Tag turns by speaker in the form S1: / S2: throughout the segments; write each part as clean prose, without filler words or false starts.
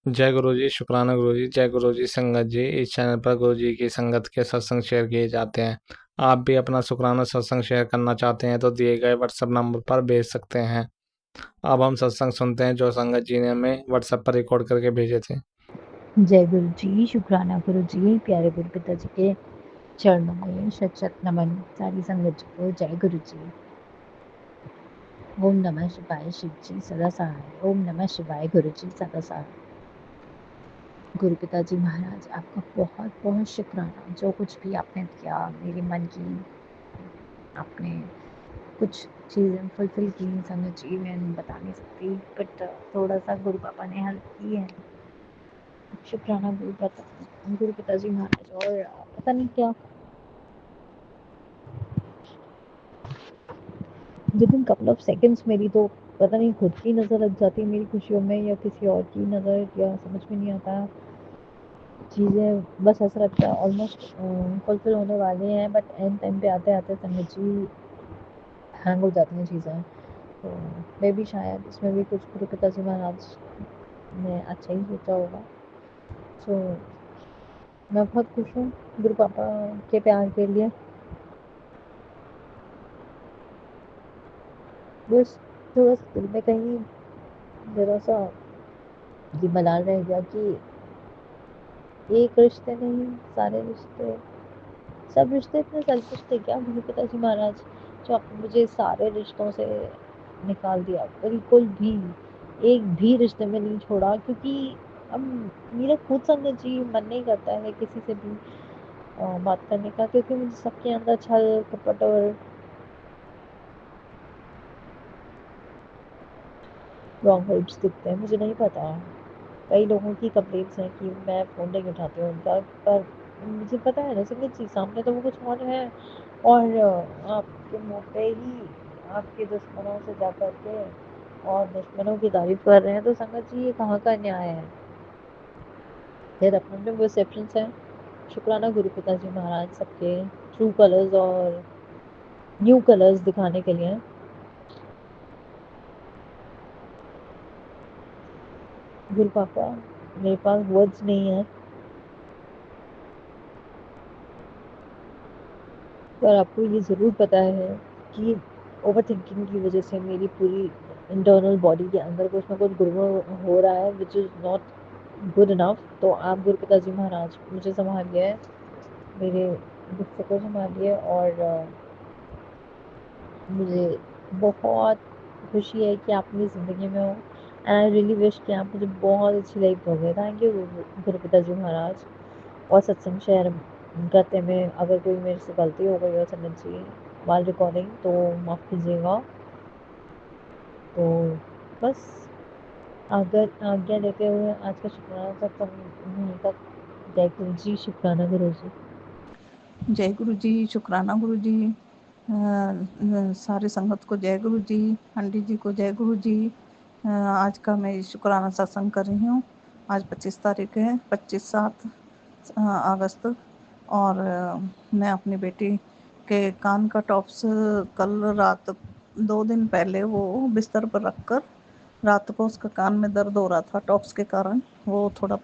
S1: जय गुरु जी, शुक्राना गुरु जी, जय गुरु जी संगत जी। इस चैनल पर गुरु जी की संगत के सत्संग शेयर किए जाते हैं। आप भी अपना शुक्राना सत्संग शेयर करना चाहते हैं तो दिए गए व्हाट्सएप नंबर पर भेज सकते हैं। अब हम सत्संग सुनते हैं जो संगत जी ने हमें व्हाट्सएप पर रिकॉर्ड करके भेजे थे।
S2: जय गुरु जी, शुक्राना गुरु जी, प्यारे गुरु पिताजी के चरणों में शत शत नमन। सारी संगत जी को जय गुरु जी। ओम नमः शिवाय, शिव जी सदा सहाय। ओम नमः शिवाय, गुरु जी सदा सहाय। गुरु पिताजी महाराज, आपका बहुत बहुत शुक्राना। जो कुछ भी आपने दिया मेरे मन की, आपने कुछ चीज़ें फुलफिल की संगत जी, मैं बता नहीं सकती, बट थोड़ा सा गुरु पापा ने हेल्प की है। शुक्राना गुरु पिताजी महाराज। और पता नहीं क्या with in couple of seconds मेरी तो पता नहीं खुद की नज़र लग जाती है मेरी खुशियों में, या किसी और की नज़र, या समझ में नहीं आता। चीज़ें बस ऐसा लगता है ऑलमोस्ट फुलफिल होने वाली हैं, बट एंड टाइम पे आते आते संगत जी हैंग हो जाती हैं चीज़ें। तो मे भी शायद इसमें भी कुछ गुरु पिताजी महाराज ने अच्छा ही सोचा होगा। सो मैं बहुत खुश हूँ गुरु पापा के प्यार के लिए। बस थोड़ा सा दिल में कहीं ज़रा सा ये मलाल रह गया कि एक रिश्ते नहीं, सारे रिश्ते, सब रिश्ते इतने सेल्फिश थे क्या गुरु पिताजी महाराज, जो आपने मुझे सारे रिश्तों से निकाल दिया, बिल्कुल भी एक भी रिश्ते में नहीं छोड़ा। क्योंकि अब मेरा खुद संगत जी मन नहीं करता है किसी से भी बात करने का, क्योंकि मुझे सबके अंदर छल कपट और रॉन्ग वाइब्स दिखते हैं। मुझे नहीं पता, कई लोगों की कंप्लेंट्स हैं कि मैं फ़ोन नहीं उठाती हूँ उनका, पर मुझे पता है ना संगत जी, सामने तो वो कुछ और है, और आपके मुँह पे ही आपके दुश्मनों से जा कर के और दुश्मनों की तारीफ़ कर रहे हैं, तो संगत जी ये कहाँ का न्याय है? फिर अपने अपने परसेप्शंस हैं। शुक्राना गुरु पिताजी महाराज सबके ट्रू कलर्स और न्यू कलर्स दिखाने के लिए। गुरु पापा, मेरे पास वर्ड्स नहीं है, पर आपको ये ज़रूर पता है कि ओवर थिंकिंग की वजह से मेरी पूरी इंटरनल बॉडी के अंदर कुछ ना कुछ गड़बड़ हो रहा है, which is not good enough. तो आप गुरु पिताजी महाराज मुझे संभालिए, मेरे गुस्से को संभालिए, और मुझे बहुत खुशी है कि आप मेरी ज़िंदगी में हो, एंड आई रियली विश कि आप मुझे बहुत अच्छी लाइफ दोगे। थैंक यू गुरु पिताजी महाराज। और सत्संग शेयर करते में अगर कोई मेरे से गलती हो गई हो संगत जी वाल रिकॉर्डिंग, तो माफ़ कीजिएगा। तो बस अगर आज्ञा लेते हुए आज का शुक्राना सत्संग यहीं तक। जय गुरु जी, शुक्राना गुरु जी।
S3: जय गुरु जी, शुक्राना गुरु जी। सारे संगत को जय गुरु जी, पंडित जी को जय गुरु जी। आज का मैं शुक्राना सत्संग कर रही हूँ। आज 25 तारीख है, 25/7 अगस्त। और मैं अपनी बेटी के कान का टॉप्स कल रात 2 दिन पहले वो बिस्तर पर रख कर, रात को उसका कान में दर्द हो रहा था टॉप्स के कारण, वो थोड़ा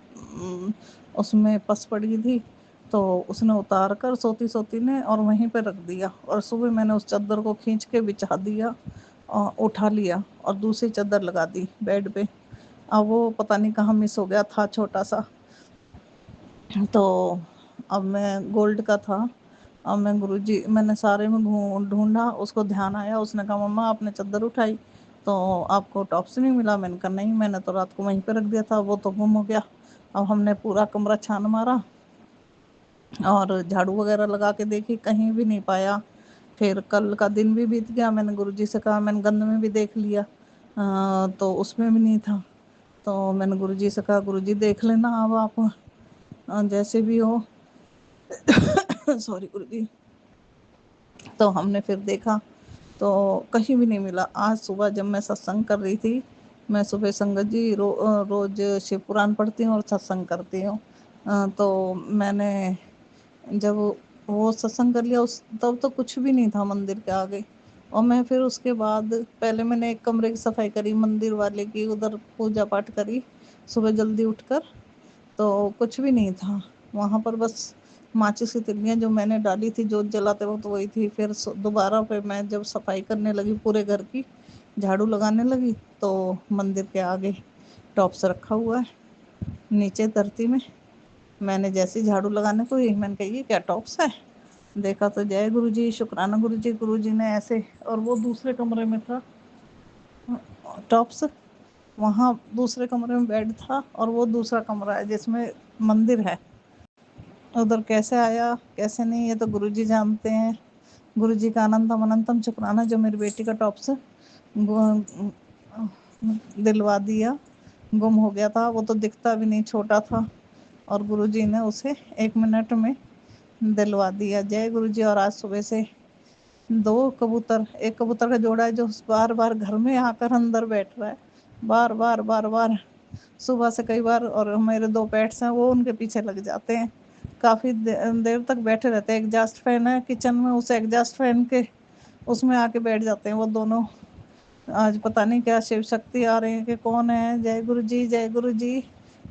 S3: उसमें पस पड़ी थी, तो उसने उतार कर सोती सोती ने और वहीं पे रख दिया, और सुबह मैंने उस चादर को खींच के बिछा दिया और उठा लिया और दूसरी चादर लगा दी बेड पे। अब वो पता नहीं कहाँ मिस हो गया था, छोटा सा। तो अब मैं गोल्ड का था, अब मैं गुरुजी मैंने सारे में ढूंढा, उसको ध्यान आया, उसने कहा मम्मा आपने चादर उठाई तो आपको टॉप्स नहीं मिला। मैंने कहा नहीं, मैंने तो रात को वहीं पे रख दिया था, वो तो गुम हो गया। अब हमने पूरा कमरा छान मारा और झाड़ू वगैरह लगा के देखी, कहीं भी नहीं पाया। फिर कल का दिन भी बीत गया, मैंने गुरुजी से कहा, मैंने गंद में भी देख लिया तो उसमें भी नहीं था। तो मैंने गुरुजी से कहा गुरुजी देख लेना अब आप जैसे भी हो। सॉरी गुरुजी। तो हमने फिर देखा तो कहीं भी नहीं मिला। आज सुबह जब मैं सत्संग कर रही थी, मैं सुबह संगत जी रोज शिव पुराण पढ़ती हूँ और सत्संग करती हूँ, तो मैंने जब वो सत्संग कर लिया उस तब तो कुछ भी नहीं था मंदिर के आगे। और मैं फिर उसके बाद पहले मैंने एक कमरे की सफाई करी मंदिर वाले की, उधर पूजा पाठ करी, सुबह जल्दी उठकर, तो कुछ भी नहीं था वहाँ पर, बस माचिस की तिल्लियाँ जो मैंने डाली थी जोत जलाते वक्त वही थी। फिर दोबारा पे मैं जब सफाई करने लगी पूरे घर की, झाड़ू लगाने लगी, तो मंदिर के आगे टॉप्स रखा हुआ है नीचे धरती में। मैंने जैसे झाड़ू लगाने को ही मैंने कही क्या टॉप्स है, देखा तो जय गुरुजी, शुक्राना गुरुजी। गुरुजी ने ऐसे, और वो दूसरे कमरे में था टॉप्स, वहाँ दूसरे कमरे में बेड था, और वो दूसरा कमरा है जिसमें मंदिर है। उधर कैसे आया कैसे नहीं ये तो गुरुजी जानते हैं। गुरुजी का अनंतम अनंतम शुक्राना जो मेरी बेटी का टॉप्स दिलवा दिया। गुम हो गया था वो तो दिखता भी नहीं, छोटा था, और गुरुजी ने उसे 1 मिनट में दिलवा दिया। जय गुरुजी। और आज सुबह से 2 कबूतर, एक कबूतर का जोड़ा है जो बार बार घर में आकर अंदर बैठ रहा है, बार बार बार बार सुबह से कई बार। और मेरे 2 पेट्स हैं वो उनके पीछे लग जाते हैं, काफ़ी देर तक बैठे रहते हैं। एग्जॉस्ट फैन है किचन में, उस एग्जॉस्ट फैन के उसमें आके बैठ जाते हैं वो दोनों। आज पता नहीं क्या शिव शक्ति आ रहे हैं कि कौन है। जय गुरु जी, जय गुरु जी,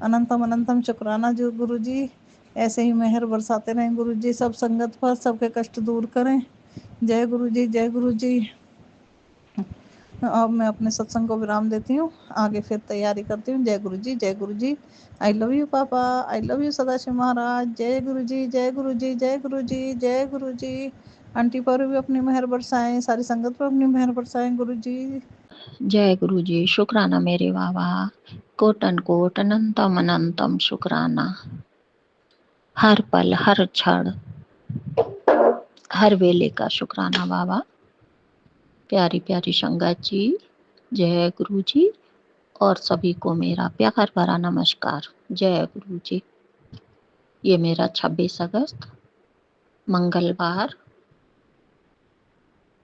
S3: अनंतम अनंतम शुक्राना जो गुरु जी। ऐसे ही मेहर बरसाते रहें गुरु जी सब संगत पर, सबके कष्ट दूर करें। जय गुरु जी, जय गुरु जी। अब मैं अपने सत्संग को विराम देती हूँ, आगे फिर तैयारी करती हूँ। जय गुरु जी, जय गुरु जी। आई लव यू पापा, आई लव यू सदाशिव महाराज। जय गुरु जी, जय गुरु जी, जय गुरु जी, जय गुरु जी। आंटी पर भी अपनी मेहर बरसाएं, सारी संगत पर अपनी मेहर बरसाएं गुरु जी।
S4: जय गुरु जी, शुक्राना मेरे बाबा, कोटन कोट अनंतम अनंतम शुक्राना। हर पल हर क्षण हर वेले का शुक्राना बाबा। प्यारी प्यारी संगत जी, जय गुरु जी, और सभी को मेरा प्यार भरा नमस्कार। जय गुरु जी। ये मेरा 26 अगस्त मंगलवार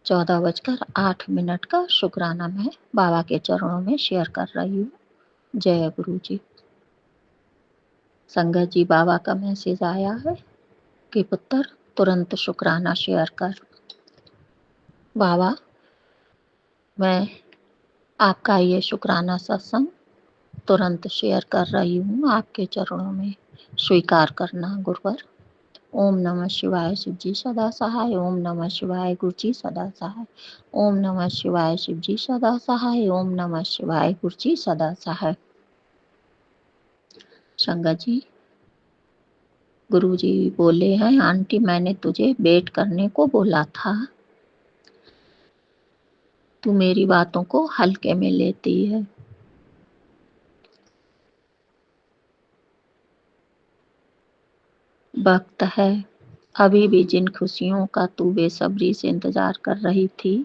S4: 14:08 का शुक्राना मैं बाबा के चरणों में शेयर कर रही हूँ। जय गुरु जी। संगत जी, बाबा का मैसेज आया है कि पुत्र तुरंत शुक्राना शेयर कर। बाबा, मैं आपका ये शुक्राना सत्संग तुरंत शेयर कर रही हूँ, आपके चरणों में स्वीकार करना गुरुवर। ओम नमः शिवाय, शिव जी सदा सहाय। ओम नमः शिवाय, गुरु जी सदा सहाय। ओम नमः शिवाय, शिव जी सदा सहाय। ओम नमः शिवाय, गुरु जी सदा सहाय। संगत जी, गुरु जी बोले हैं, आंटी मैंने तुझे वेट करने को बोला था, तू मेरी बातों को हल्के में लेती है। वक्त है, अभी भी जिन खुशियों का तू बेसब्री से इंतजार कर रही थी,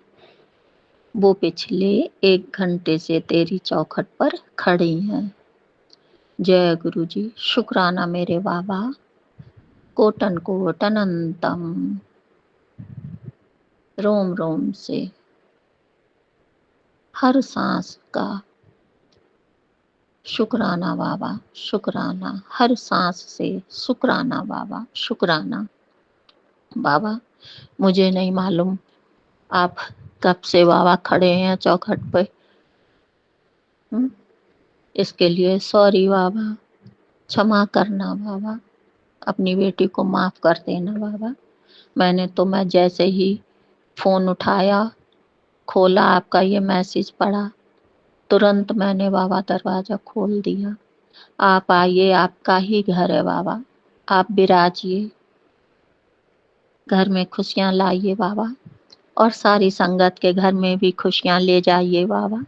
S4: वो पिछले 1 घंटे से तेरी चौखट पर खड़ी हैं। जय गुरु जी। शुक्राना मेरे बाबा, कोटन कोट अनंतम, रोम रोम से, हर सांस का शुक्राना बाबा, शुक्राना। हर सांस से शुक्राना बाबा, शुक्राना। बाबा, मुझे नहीं मालूम आप कब से बाबा खड़े हैं चौखट पे। इसके लिए सॉरी बाबा, क्षमा करना बाबा, अपनी बेटी को माफ कर देना बाबा। मैं जैसे ही फोन उठाया, खोला, आपका ये मैसेज पढ़ा, तुरंत मैंने बाबा दरवाजा खोल दिया। आप आइए, आपका ही घर है बाबा, आप विराजिए, घर में खुशियां लाइए बाबा, और सारी संगत के घर में भी खुशियां ले जाइए बाबा।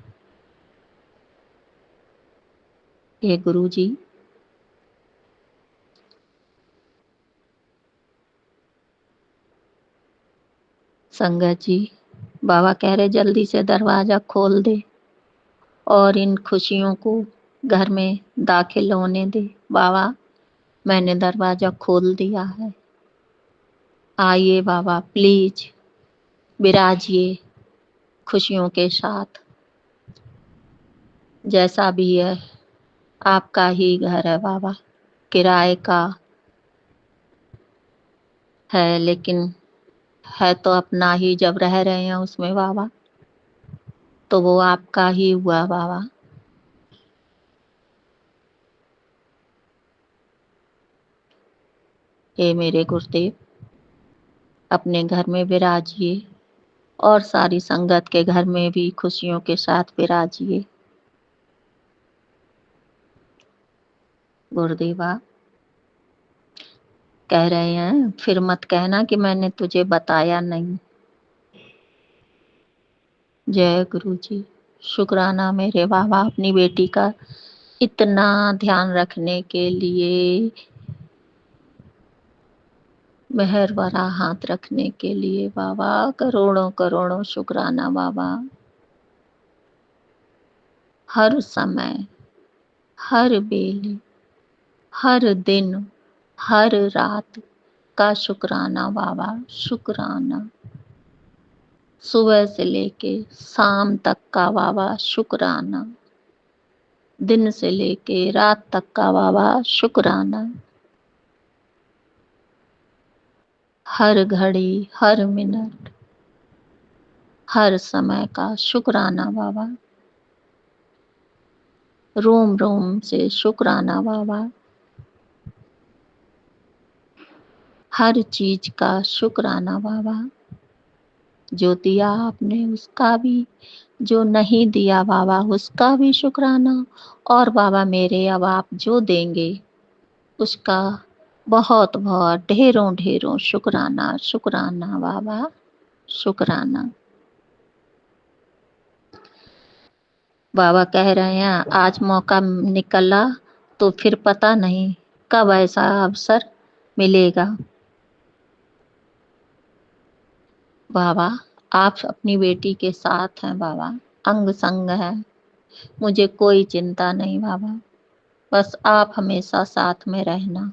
S4: ये गुरु जी, संगत जी, बाबा कह रहे जल्दी से दरवाजा खोल दे और इन खुशियों को घर में दाखिल होने दे। बाबा, मैंने दरवाजा खोल दिया है, आइए बाबा, प्लीज विराजिए खुशियों के साथ। जैसा भी है, आपका ही घर है बाबा, किराए का है, लेकिन है तो अपना ही। जब रह रहे हैं उसमें बाबा, तो वो आपका ही हुआ बाबा। हे मेरे गुरुदेव, अपने घर में विराजिए और सारी संगत के घर में भी खुशियों के साथ विराजिए। गुरुदेवा कह रहे हैं, फिर मत कहना कि मैंने तुझे बताया नहीं। जय गुरु जी। शुक्राना मेरे बाबा, अपनी बेटी का इतना ध्यान रखने के लिए, मेहर भरा हाथ रखने के लिए बाबा, करोड़ों करोड़ों शुक्राना बाबा। हर समय, हर बेले, हर दिन, हर रात का शुक्राना बाबा, शुक्राना। सुबह से लेके शाम तक का बाबा शुक्राना, दिन से लेके रात तक का बाबा शुक्राना। हर घड़ी, हर मिनट, हर समय का शुक्राना बाबा। रोम रोम से शुक्राना बाबा। हर चीज का शुक्राना बाबा। जो दिया आपने उसका भी, जो नहीं दिया बाबा उसका भी शुक्राना। और बाबा मेरे, अब आप जो देंगे उसका बहुत बहुत ढेरों ढेरों शुक्राना, शुक्राना बाबा, शुक्राना। बाबा कह रहे हैं, आज मौका निकला तो फिर पता नहीं कब ऐसा अवसर मिलेगा। बाबा आप अपनी बेटी के साथ हैं बाबा, अंग संग है, मुझे कोई चिंता नहीं बाबा, बस आप हमेशा साथ में रहना,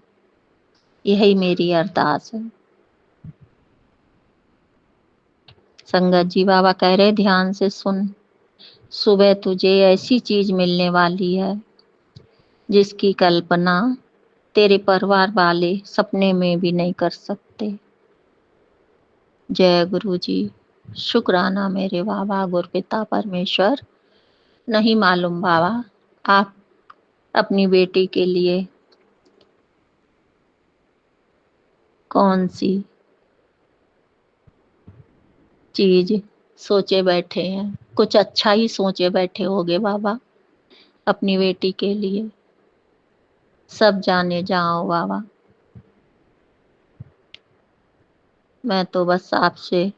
S4: यही मेरी अरदास है। संगत जी बाबा कह रहे, ध्यान से सुन, सुबह तुझे ऐसी चीज मिलने वाली है जिसकी कल्पना तेरे परिवार वाले सपने में भी नहीं कर सकते। जय गुरु जी। शुक्राना मेरे बाबा, गुरपिता परमेश्वर। नहीं मालूम बाबा, आप अपनी बेटी के लिए कौन सी चीज सोचे बैठे हैं। कुछ अच्छा ही सोचे बैठे होगे बाबा अपनी बेटी के लिए। सब जाने जाओ बाबा, मैं तो बस आपसे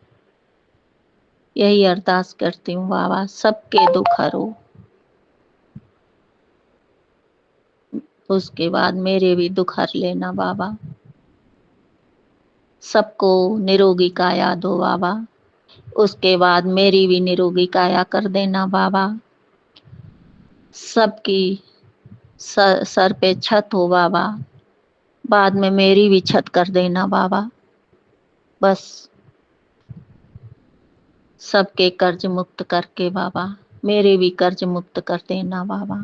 S4: यही अरदास करती हूँ बाबा, सबके दुख हरो, उसके बाद मेरे भी दुख हर लेना बाबा। सबको निरोगी काया दो बाबा, उसके बाद मेरी भी निरोगी काया कर देना बाबा। सबकी सर पे छत हो बाबा, बाद में मेरी भी छत कर देना बाबा। बस सबके कर्ज मुक्त करके बाबा, मेरे भी कर्ज मुक्त कर देना बाबा।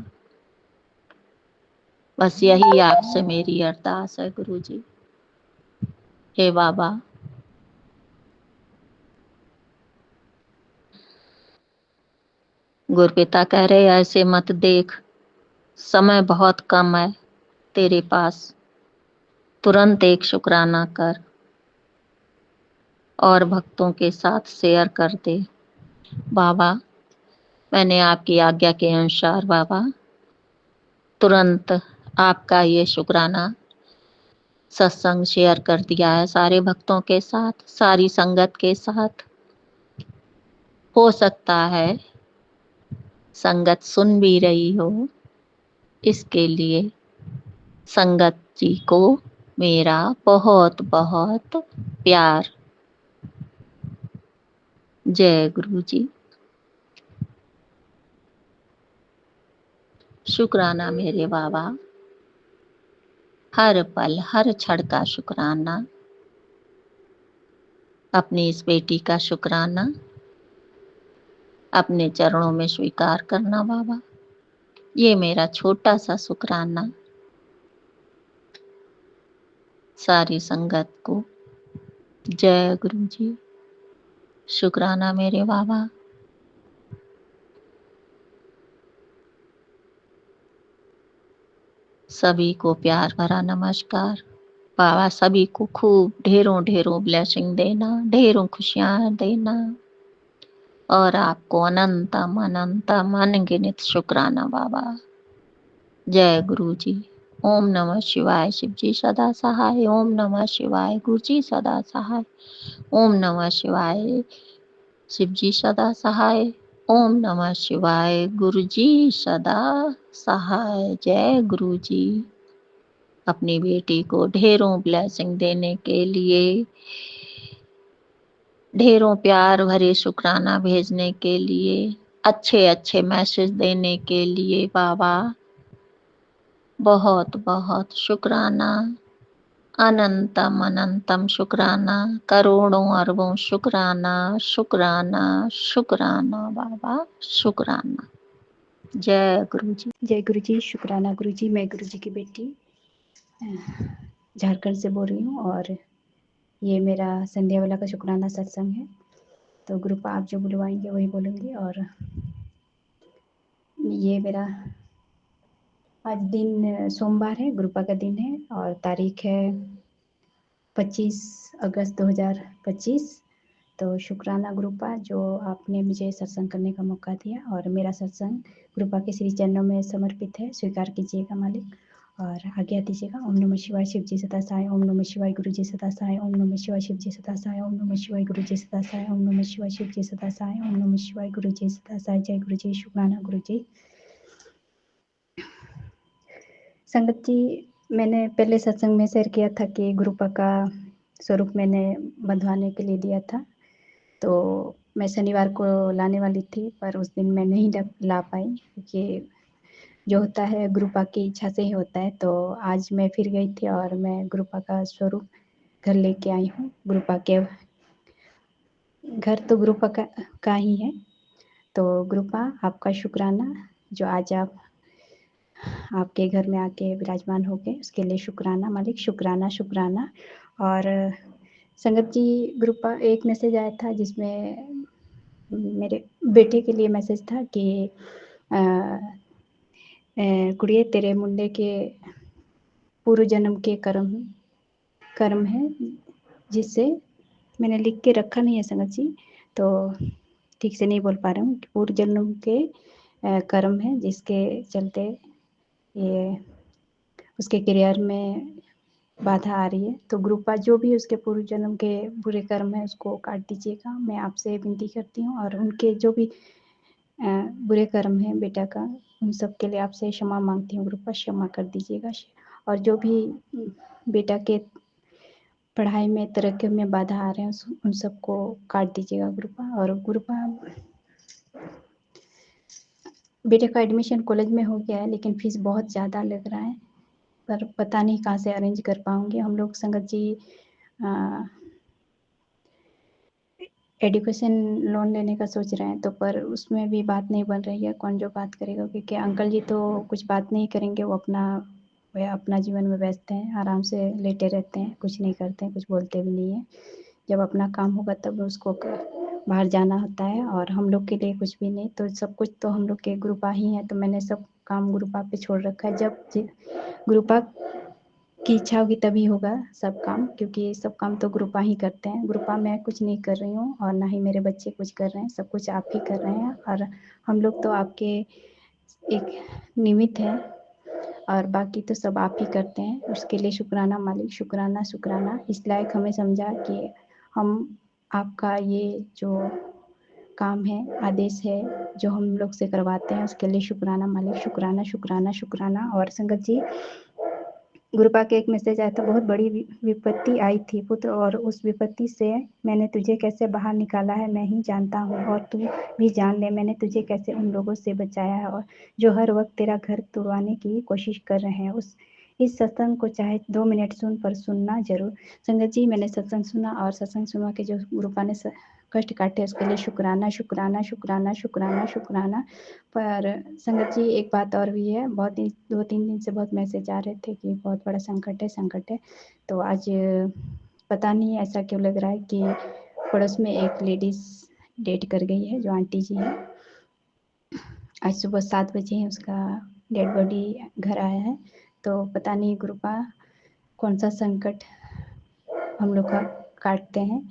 S4: बस यही आपसे मेरी अरदास है गुरु जी। हे बाबा, गुरपिता कह रहे ऐसे मत देख, समय बहुत कम है तेरे पास, तुरंत एक शुक्राना कर और भक्तों के साथ शेयर कर दे। बाबा मैंने आपकी आज्ञा के अनुसार बाबा तुरंत आपका ये शुक्राना सत्संग शेयर कर दिया है सारे भक्तों के साथ, सारी संगत के साथ। हो सकता है संगत सुन भी रही हो, इसके लिए संगत जी को मेरा बहुत बहुत प्यार। जय गुरु जी। शुक्राना मेरे बाबा, हर पल हर क्षण का शुक्राना। अपनी इस बेटी का शुक्राना अपने चरणों में स्वीकार करना बाबा, ये मेरा छोटा सा शुक्राना सारी संगत को। जय गुरु जी। शुक्राना मेरे बाबा। सभी को प्यार भरा नमस्कार। बाबा सभी को खूब ढेरों ढेरों ब्लेसिंग देना, ढेरों खुशियाँ देना और आपको अनंतम अनंतम अनगिनत शुक्राना बाबा। जय गुरु जी। ओम नमः शिवाय। शिव जी सदा सहाय। ओम नमः शिवाय। गुरु जी सदा सहाय। ओम नमः शिवाय। शिव जी सदा सहाय। ओम नमः शिवाय। गुरु जी सदा सहाय। जय गुरु जी। अपनी बेटी को ढेरों ब्लेसिंग देने के लिए, ढेरों प्यार भरे शुक्राना भेजने के लिए, अच्छे अच्छे मैसेज देने के लिए बाबा बहुत बहुत शुक्राना, अनंतम अनंतम शुक्राना, करोड़ों अरबों शुक्राना, शुक्राना शुक्राना बाबा, शुक्राना। जय गुरु जी।
S5: जय गुरु जी। शुक्राना गुरु जी। मैं गुरु जी की बेटी झारखंड से बोल रही हूँ और ये मेरा संध्या वाला का शुक्राना सत्संग है। तो ग्रुप आप जो बुलवाएंगे वही बोलूँगी। और ये मेरा आज दिन सोमवार है, गुरुपा का दिन है और तारीख है 25 अगस्त 2025। तो शुक्राना गुरुपा जो आपने मुझे सत्संग करने का मौका दिया और मेरा सत्संग गुरुपा के श्री चरणों में समर्पित है, स्वीकार कीजिएगा मालिक और आज्ञा दीजिएगा। ओम नमः शिवाय। शिव जी सदा सहाय। ओम नमः शिवाय। गुरु जी सदा सहाय। ओम नमः शिवाय। शिव जी सदा सहाय। ओम नमः शिवाय। गुरु जी सदा सहाय। ओम नमः शिवाय। शिव जी सदा सहाय। ओम नमः शिवाय। गुरु जी सदा सहाय। जय गुरु जी। शुक्राना गुरु जी। संगत जी, मैंने पहले सत्संग में शेयर किया था कि गुरुपा का स्वरूप मैंने बंधवाने के लिए दिया था। तो मैं शनिवार को लाने वाली थी पर उस दिन मैं नहीं ला पाई क्योंकि जो होता है गुरुपा की इच्छा से ही होता है। तो आज मैं फिर गई थी और मैं गुरुपा का स्वरूप घर लेके आई हूँ। गुरुपा के घर तो गुरुपा का ही है। तो गुरुपा आपका शुक्राना जो आज आपके घर में आके विराजमान हो गए, उसके लिए शुक्राना मालिक। शुक्राना शुक्राना। और संगत जी, ग्रुपा एक मैसेज आया था जिसमें मेरे बेटे के लिए मैसेज था कि कुड़िए तेरे मुंडे के पूर्व जन्म के कर्म है, जिससे मैंने लिख के रखा नहीं है संगत जी, तो ठीक से नहीं बोल पा रहा हूँ। पूर्व जन्म के कर्म है जिसके चलते ये उसके करियर में बाधा आ रही है। तो ग्रुपा जो भी उसके पूर्व जन्म के बुरे कर्म है उसको काट दीजिएगा, मैं आपसे विनती करती हूँ। और उनके जो भी बुरे कर्म है बेटा का, उन सब के लिए आपसे क्षमा मांगती हूँ ग्रुपा, क्षमा कर दीजिएगा। और जो भी बेटा के पढ़ाई में तरक्की में बाधा आ रहे हैं उन सबको काट दीजिएगा ग्रुपा। और ग्रुपा बेटे का एडमिशन कॉलेज में हो गया है लेकिन फीस बहुत ज़्यादा लग रहा है, पर पता नहीं कहाँ से अरेंज कर पाऊँगी। हम लोग संगत जी एजुकेशन लोन लेने का सोच रहे हैं, तो पर उसमें भी बात नहीं बन रही है, कौन जो बात करेगा, क्योंकि अंकल जी तो कुछ बात नहीं करेंगे, वो अपना जीवन में व्यस्त हैं, आराम से लेटे रहते हैं, कुछ नहीं करते हैं, कुछ बोलते भी नहीं हैं। जब अपना काम होगा तब उसको बाहर जाना होता है और हम लोग के लिए कुछ भी नहीं। तो सब कुछ तो हम लोग के ग्रुपा ही है, तो मैंने सब काम ग्रुपा पे छोड़ रखा है। जब ग्रुपा की इच्छा होगी तभी होगा सब काम, क्योंकि सब काम तो ग्रुपा ही करते हैं। ग्रुपा मैं कुछ नहीं कर रही हूँ और ना ही मेरे बच्चे कुछ कर रहे हैं, सब कुछ आप ही कर रहे हैं और हम लोग तो आपके एक निमित्त हैं और बाकी तो सब आप ही करते हैं। उसके लिए शुक्राना मालिक, शुक्राना शुक्राना। इस लायक हमें समझा कि हम आपका ये जो काम है, आदेश है जो हम लोग से करवाते हैं, उसके लिए शुक्राना मालिक, शुक्राना शुक्राना शुक्राना। और संगत जी, गुरुपा के एक मैसेज आया था, बहुत बड़ी विपत्ति आई थी पुत्र, और उस विपत्ति से मैंने तुझे कैसे बाहर निकाला है मैं ही जानता हूँ, और तू भी जान ले मैंने तुझे कैसे उन लोगों से बचाया है और जो हर वक्त तेरा घर तुड़वाने की कोशिश कर रहे हैं। इस सत्संग को चाहे 2 मिनट सुन, पर सुनना जरूर। संगत जी, मैंने सत्संग सुना और सत्संग सुना के जो गुरुपा ने कष्ट काटे उसके लिए शुक्राना शुक्राना शुक्राना शुक्राना शुक्राना। पर संगत जी, एक बात और भी है, 2-3 दिन से बहुत मैसेज आ रहे थे कि बहुत बड़ा संकट है, संकट है। तो आज पता नहीं ऐसा क्यों लग रहा है कि पड़ोस में एक लेडीज डेट कर गई है, जो आंटी जी है। आज सुबह 7 बजे उसका डेड बॉडी घर आया है। तो पता नहीं गुरुपा कौन सा संकट हम लोग का काटते हैं,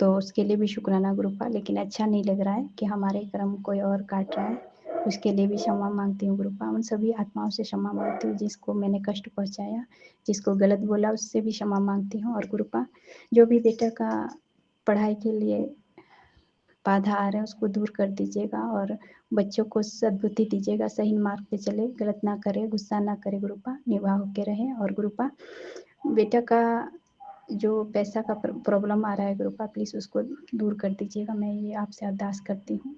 S5: तो उसके लिए भी शुक्राना गुरुपा। लेकिन अच्छा नहीं लग रहा है कि हमारे कर्म कोई और काट रहा है, उसके लिए भी क्षमा मांगती हूँ गुरुपा। उन सभी आत्माओं से क्षमा मांगती हूँ जिसको मैंने कष्ट पहुँचाया, जिसको गलत बोला, उससे भी क्षमा मांगती हूँ। और गुरुपा, जो भी बेटा का पढ़ाई के लिए बाधा आ रहे हैं उसको दूर कर दीजिएगा, और बच्चों को सद्बुद्धि दीजिएगा, सही मार्ग पे चले, गलत ना करे, गुस्सा ना करे गुरुपा, निवाह होके रहे। और गुरुपा, बेटा का जो पैसा का प्रॉब्लम आ रहा है गुरुपा, प्लीज़ उसको दूर कर दीजिएगा, मैं ये आपसे अरदास करती हूँ।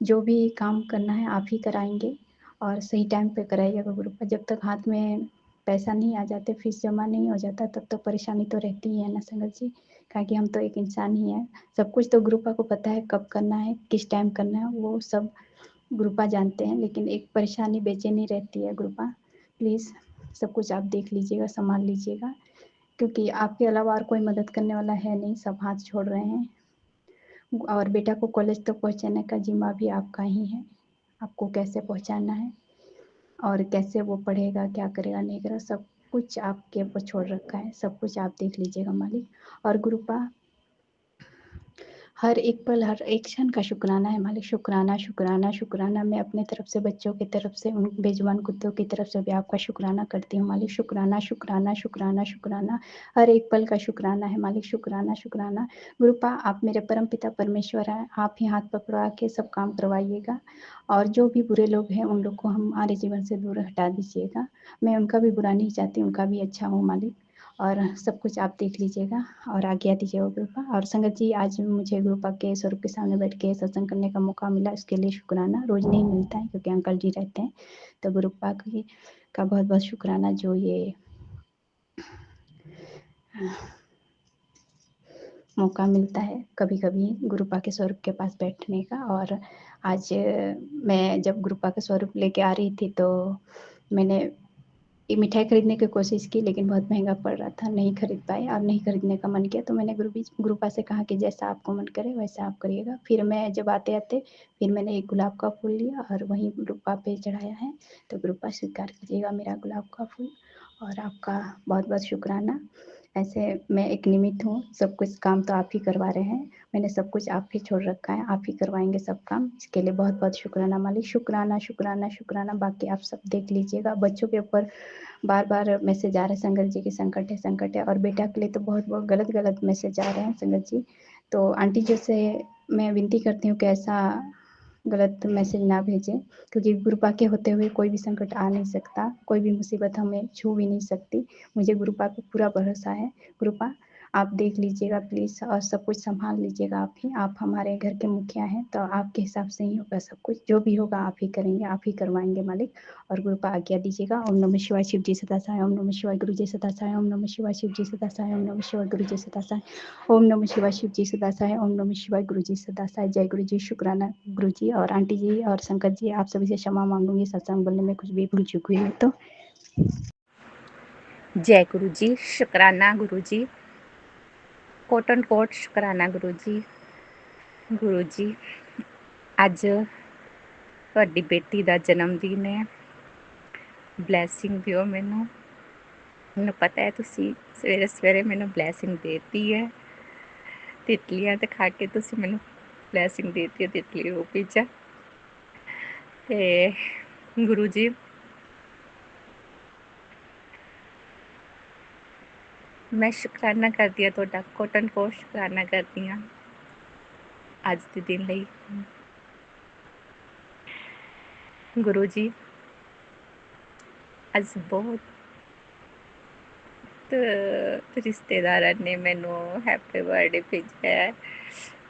S5: जो भी काम करना है आप ही कराएंगे, और सही टाइम पे कराइएगा गुरुपा। जब तक हाथ में पैसा नहीं आ जाते, फीस जमा नहीं हो जाता, तब तक परेशानी तो रहती ही है ना संगत जी, क्योंकि हम तो एक इंसान ही हैं। सब कुछ तो गुरुपा को पता है, कब करना है, किस टाइम करना है, वो सब गुरुपा जानते हैं, लेकिन एक परेशानी, बेचैनी रहती है गुरुपा। प्लीज़ सब कुछ आप देख लीजिएगा, संभाल लीजिएगा, क्योंकि आपके अलावा और कोई मदद करने वाला है नहीं, सब हाथ छोड़ रहे हैं। और बेटा को कॉलेज तक पहुँचाने का जिम्मा भी आपका ही है, आपको कैसे पहुँचाना है और कैसे वो पढ़ेगा, क्या करेगा, नहीं करेगा, सब कुछ आपके ऊपर छोड़ रखा है, सब कुछ आप देख लीजिएगा मालिक। और गुरुपा, हर एक पल, हर एक क्षण का शुक्राना है मालिक, शुक्राना शुक्राना शुक्राना। मैं अपने तरफ से, बच्चों की तरफ से, उन बेजुबान कुत्तों की तरफ से भी आपका शुक्राना करती हूँ मालिक। शुक्राना शुक्राना शुक्राना शुक्राना, हर एक पल का शुक्राना है मालिक, शुक्राना शुक्राना। गुरुपा, आप मेरे परम पिता परमेश्वर हैं, आप ही हाथ पकड़वा के सब काम करवाइएगा, और जो भी बुरे लोग हैं उन लोग को हमारे जीवन से दूर हटा दीजिएगा। मैं उनका भी बुरा नहीं चाहती, उनका भी अच्छा हो मालिक, और सब कुछ आप देख लीजिएगा और आज्ञा दीजिएगा गुरुपा। और संगत जी, आज मुझे गुरुपा के स्वरूप के सामने बैठ के सत्संग करने का मौका मिला, इसके लिए शुक्राना। रोज़ नहीं मिलता है क्योंकि अंकल जी रहते हैं, तो गुरुपा का बहुत बहुत शुक्राना, जो ये मौका मिलता है कभी कभी गुरुपा के स्वरूप के पास बैठने का। और आज मैं जब गुरुपा का स्वरूप लेके आ रही थी, तो मैंने ये मिठाई खरीदने की कोशिश की, लेकिन बहुत महंगा पड़ रहा था, नहीं खरीद पाई। और नहीं खरीदने का मन किया, तो मैंने गुरुपा से कहा कि जैसा आपको मन करे वैसा आप करिएगा। फिर मैं जब आते आते फिर मैंने एक गुलाब का फूल लिया और वहीं गुरुपा पे चढ़ाया है, तो गुरुपा स्वीकार कीजिएगा मेरा गुलाब का फूल, और आपका बहुत बहुत शुक्राना। ऐसे मैं एक निमित्त हूँ, सब कुछ काम तो आप ही करवा रहे हैं, मैंने सब कुछ आप ही छोड़ रखा है, आप ही करवाएंगे सब काम, इसके लिए बहुत बहुत शुक्राना मालिक, शुक्राना शुक्राना शुक्राना। बाकी आप सब देख लीजिएगा, बच्चों के ऊपर बार बार मैसेज आ रहे हैं संगत जी की, संकट है, और बेटा के लिए तो बहुत बहुत गलत गलत मैसेज आ रहे हैं संगत जी। तो आंटी जी से मैं विनती करती हूँ कि ऐसा गलत मैसेज ना भेजें, क्योंकि गुरुपा के होते हुए कोई भी संकट आ नहीं सकता, कोई भी मुसीबत हमें छू भी नहीं सकती। मुझे गुरुपा पे पूरा भरोसा है। गुरुपा, आप देख लीजिएगा प्लीज़, और सब कुछ संभाल लीजिएगा आप ही, आप हमारे घर के मुखिया हैं, तो आपके हिसाब से ही होगा सब कुछ, जो भी होगा आप ही करेंगे, आप ही करवाएंगे मालिक। और गुरुपा आज्ञा दीजिएगा। ओम नमः शिवाय, शिव जी सदा सहाय, ओम नमः शिवाय, गुरु जी सदा सहाय, ओम नमः शिवाय, शिव जी सदा सहाय, ओम नमः शिवाय, गुरु जी सदा सहाय, ओम नमः शिवाय, शिव जी सदा सहाय, ओम नमः शिवाय, गुरु जी सदा सहाय। जय गुरु जी, शुक्राना गुरु जी। और आंटी जी और शंकर जी, आप सभी से क्षमा मांगूंगी सत्संग बोलने में कुछ भी भूल चुकी हुई तो।
S6: जय गुरु जी, शुक्राना गुरु जी, कोट एंड कोट शुक्राना गुरु जी। गुरु जी, ਅੱਜ ਤੁਹਾਡੀ ਬੇਟੀ ਦਾ ਜਨਮ ਦਿਨ ਹੈ, ਬਲੈਸਿੰਗ ਦਿਓ ਮੈਨੂੰ ਪਤਾ ਹੈ ਤੁਸੀਂ ਸਵੇਰੇ ਸਵੇਰੇ ਮੈਨੂੰ ਬਲੈਸਿੰਗ ਦੇਤੀ ਹੈ, ਤਿਤਲੀਆਂ ਤੇ ਖਾ ਕੇ ਤੁਸੀਂ ਮੈਨੂੰ ਬਲੈਸਿੰਗ ਦੇਤੀ ਹੈ ਤਿਤਲੀ ਰੂਪ ਵਿੱਚ। ਤੇ ਗੁਰੂ ਜੀ, ਮੈਂ ਸ਼ੁਕਰਾਨਾ ਕਰਦੀ ਹਾਂ ਤੁਹਾਡਾ, ਕੋਟ ਐਂਡ ਕੋਟ ਸ਼ੁਕਰਾਨਾ ਕਰਦੀ ਹਾਂ ਅੱਜ ਦੇ ਦਿਨ ਲਈ। ਗੁਰੂ ਜੀ, ਅੱਜ ਬਹੁਤ ਰਿਸ਼ਤੇਦਾਰਾਂ ਨੇ ਮੈਨੂੰ ਹੈਪੀ ਬਰਥਡੇ ਭੇਜਿਆ ਹੈ।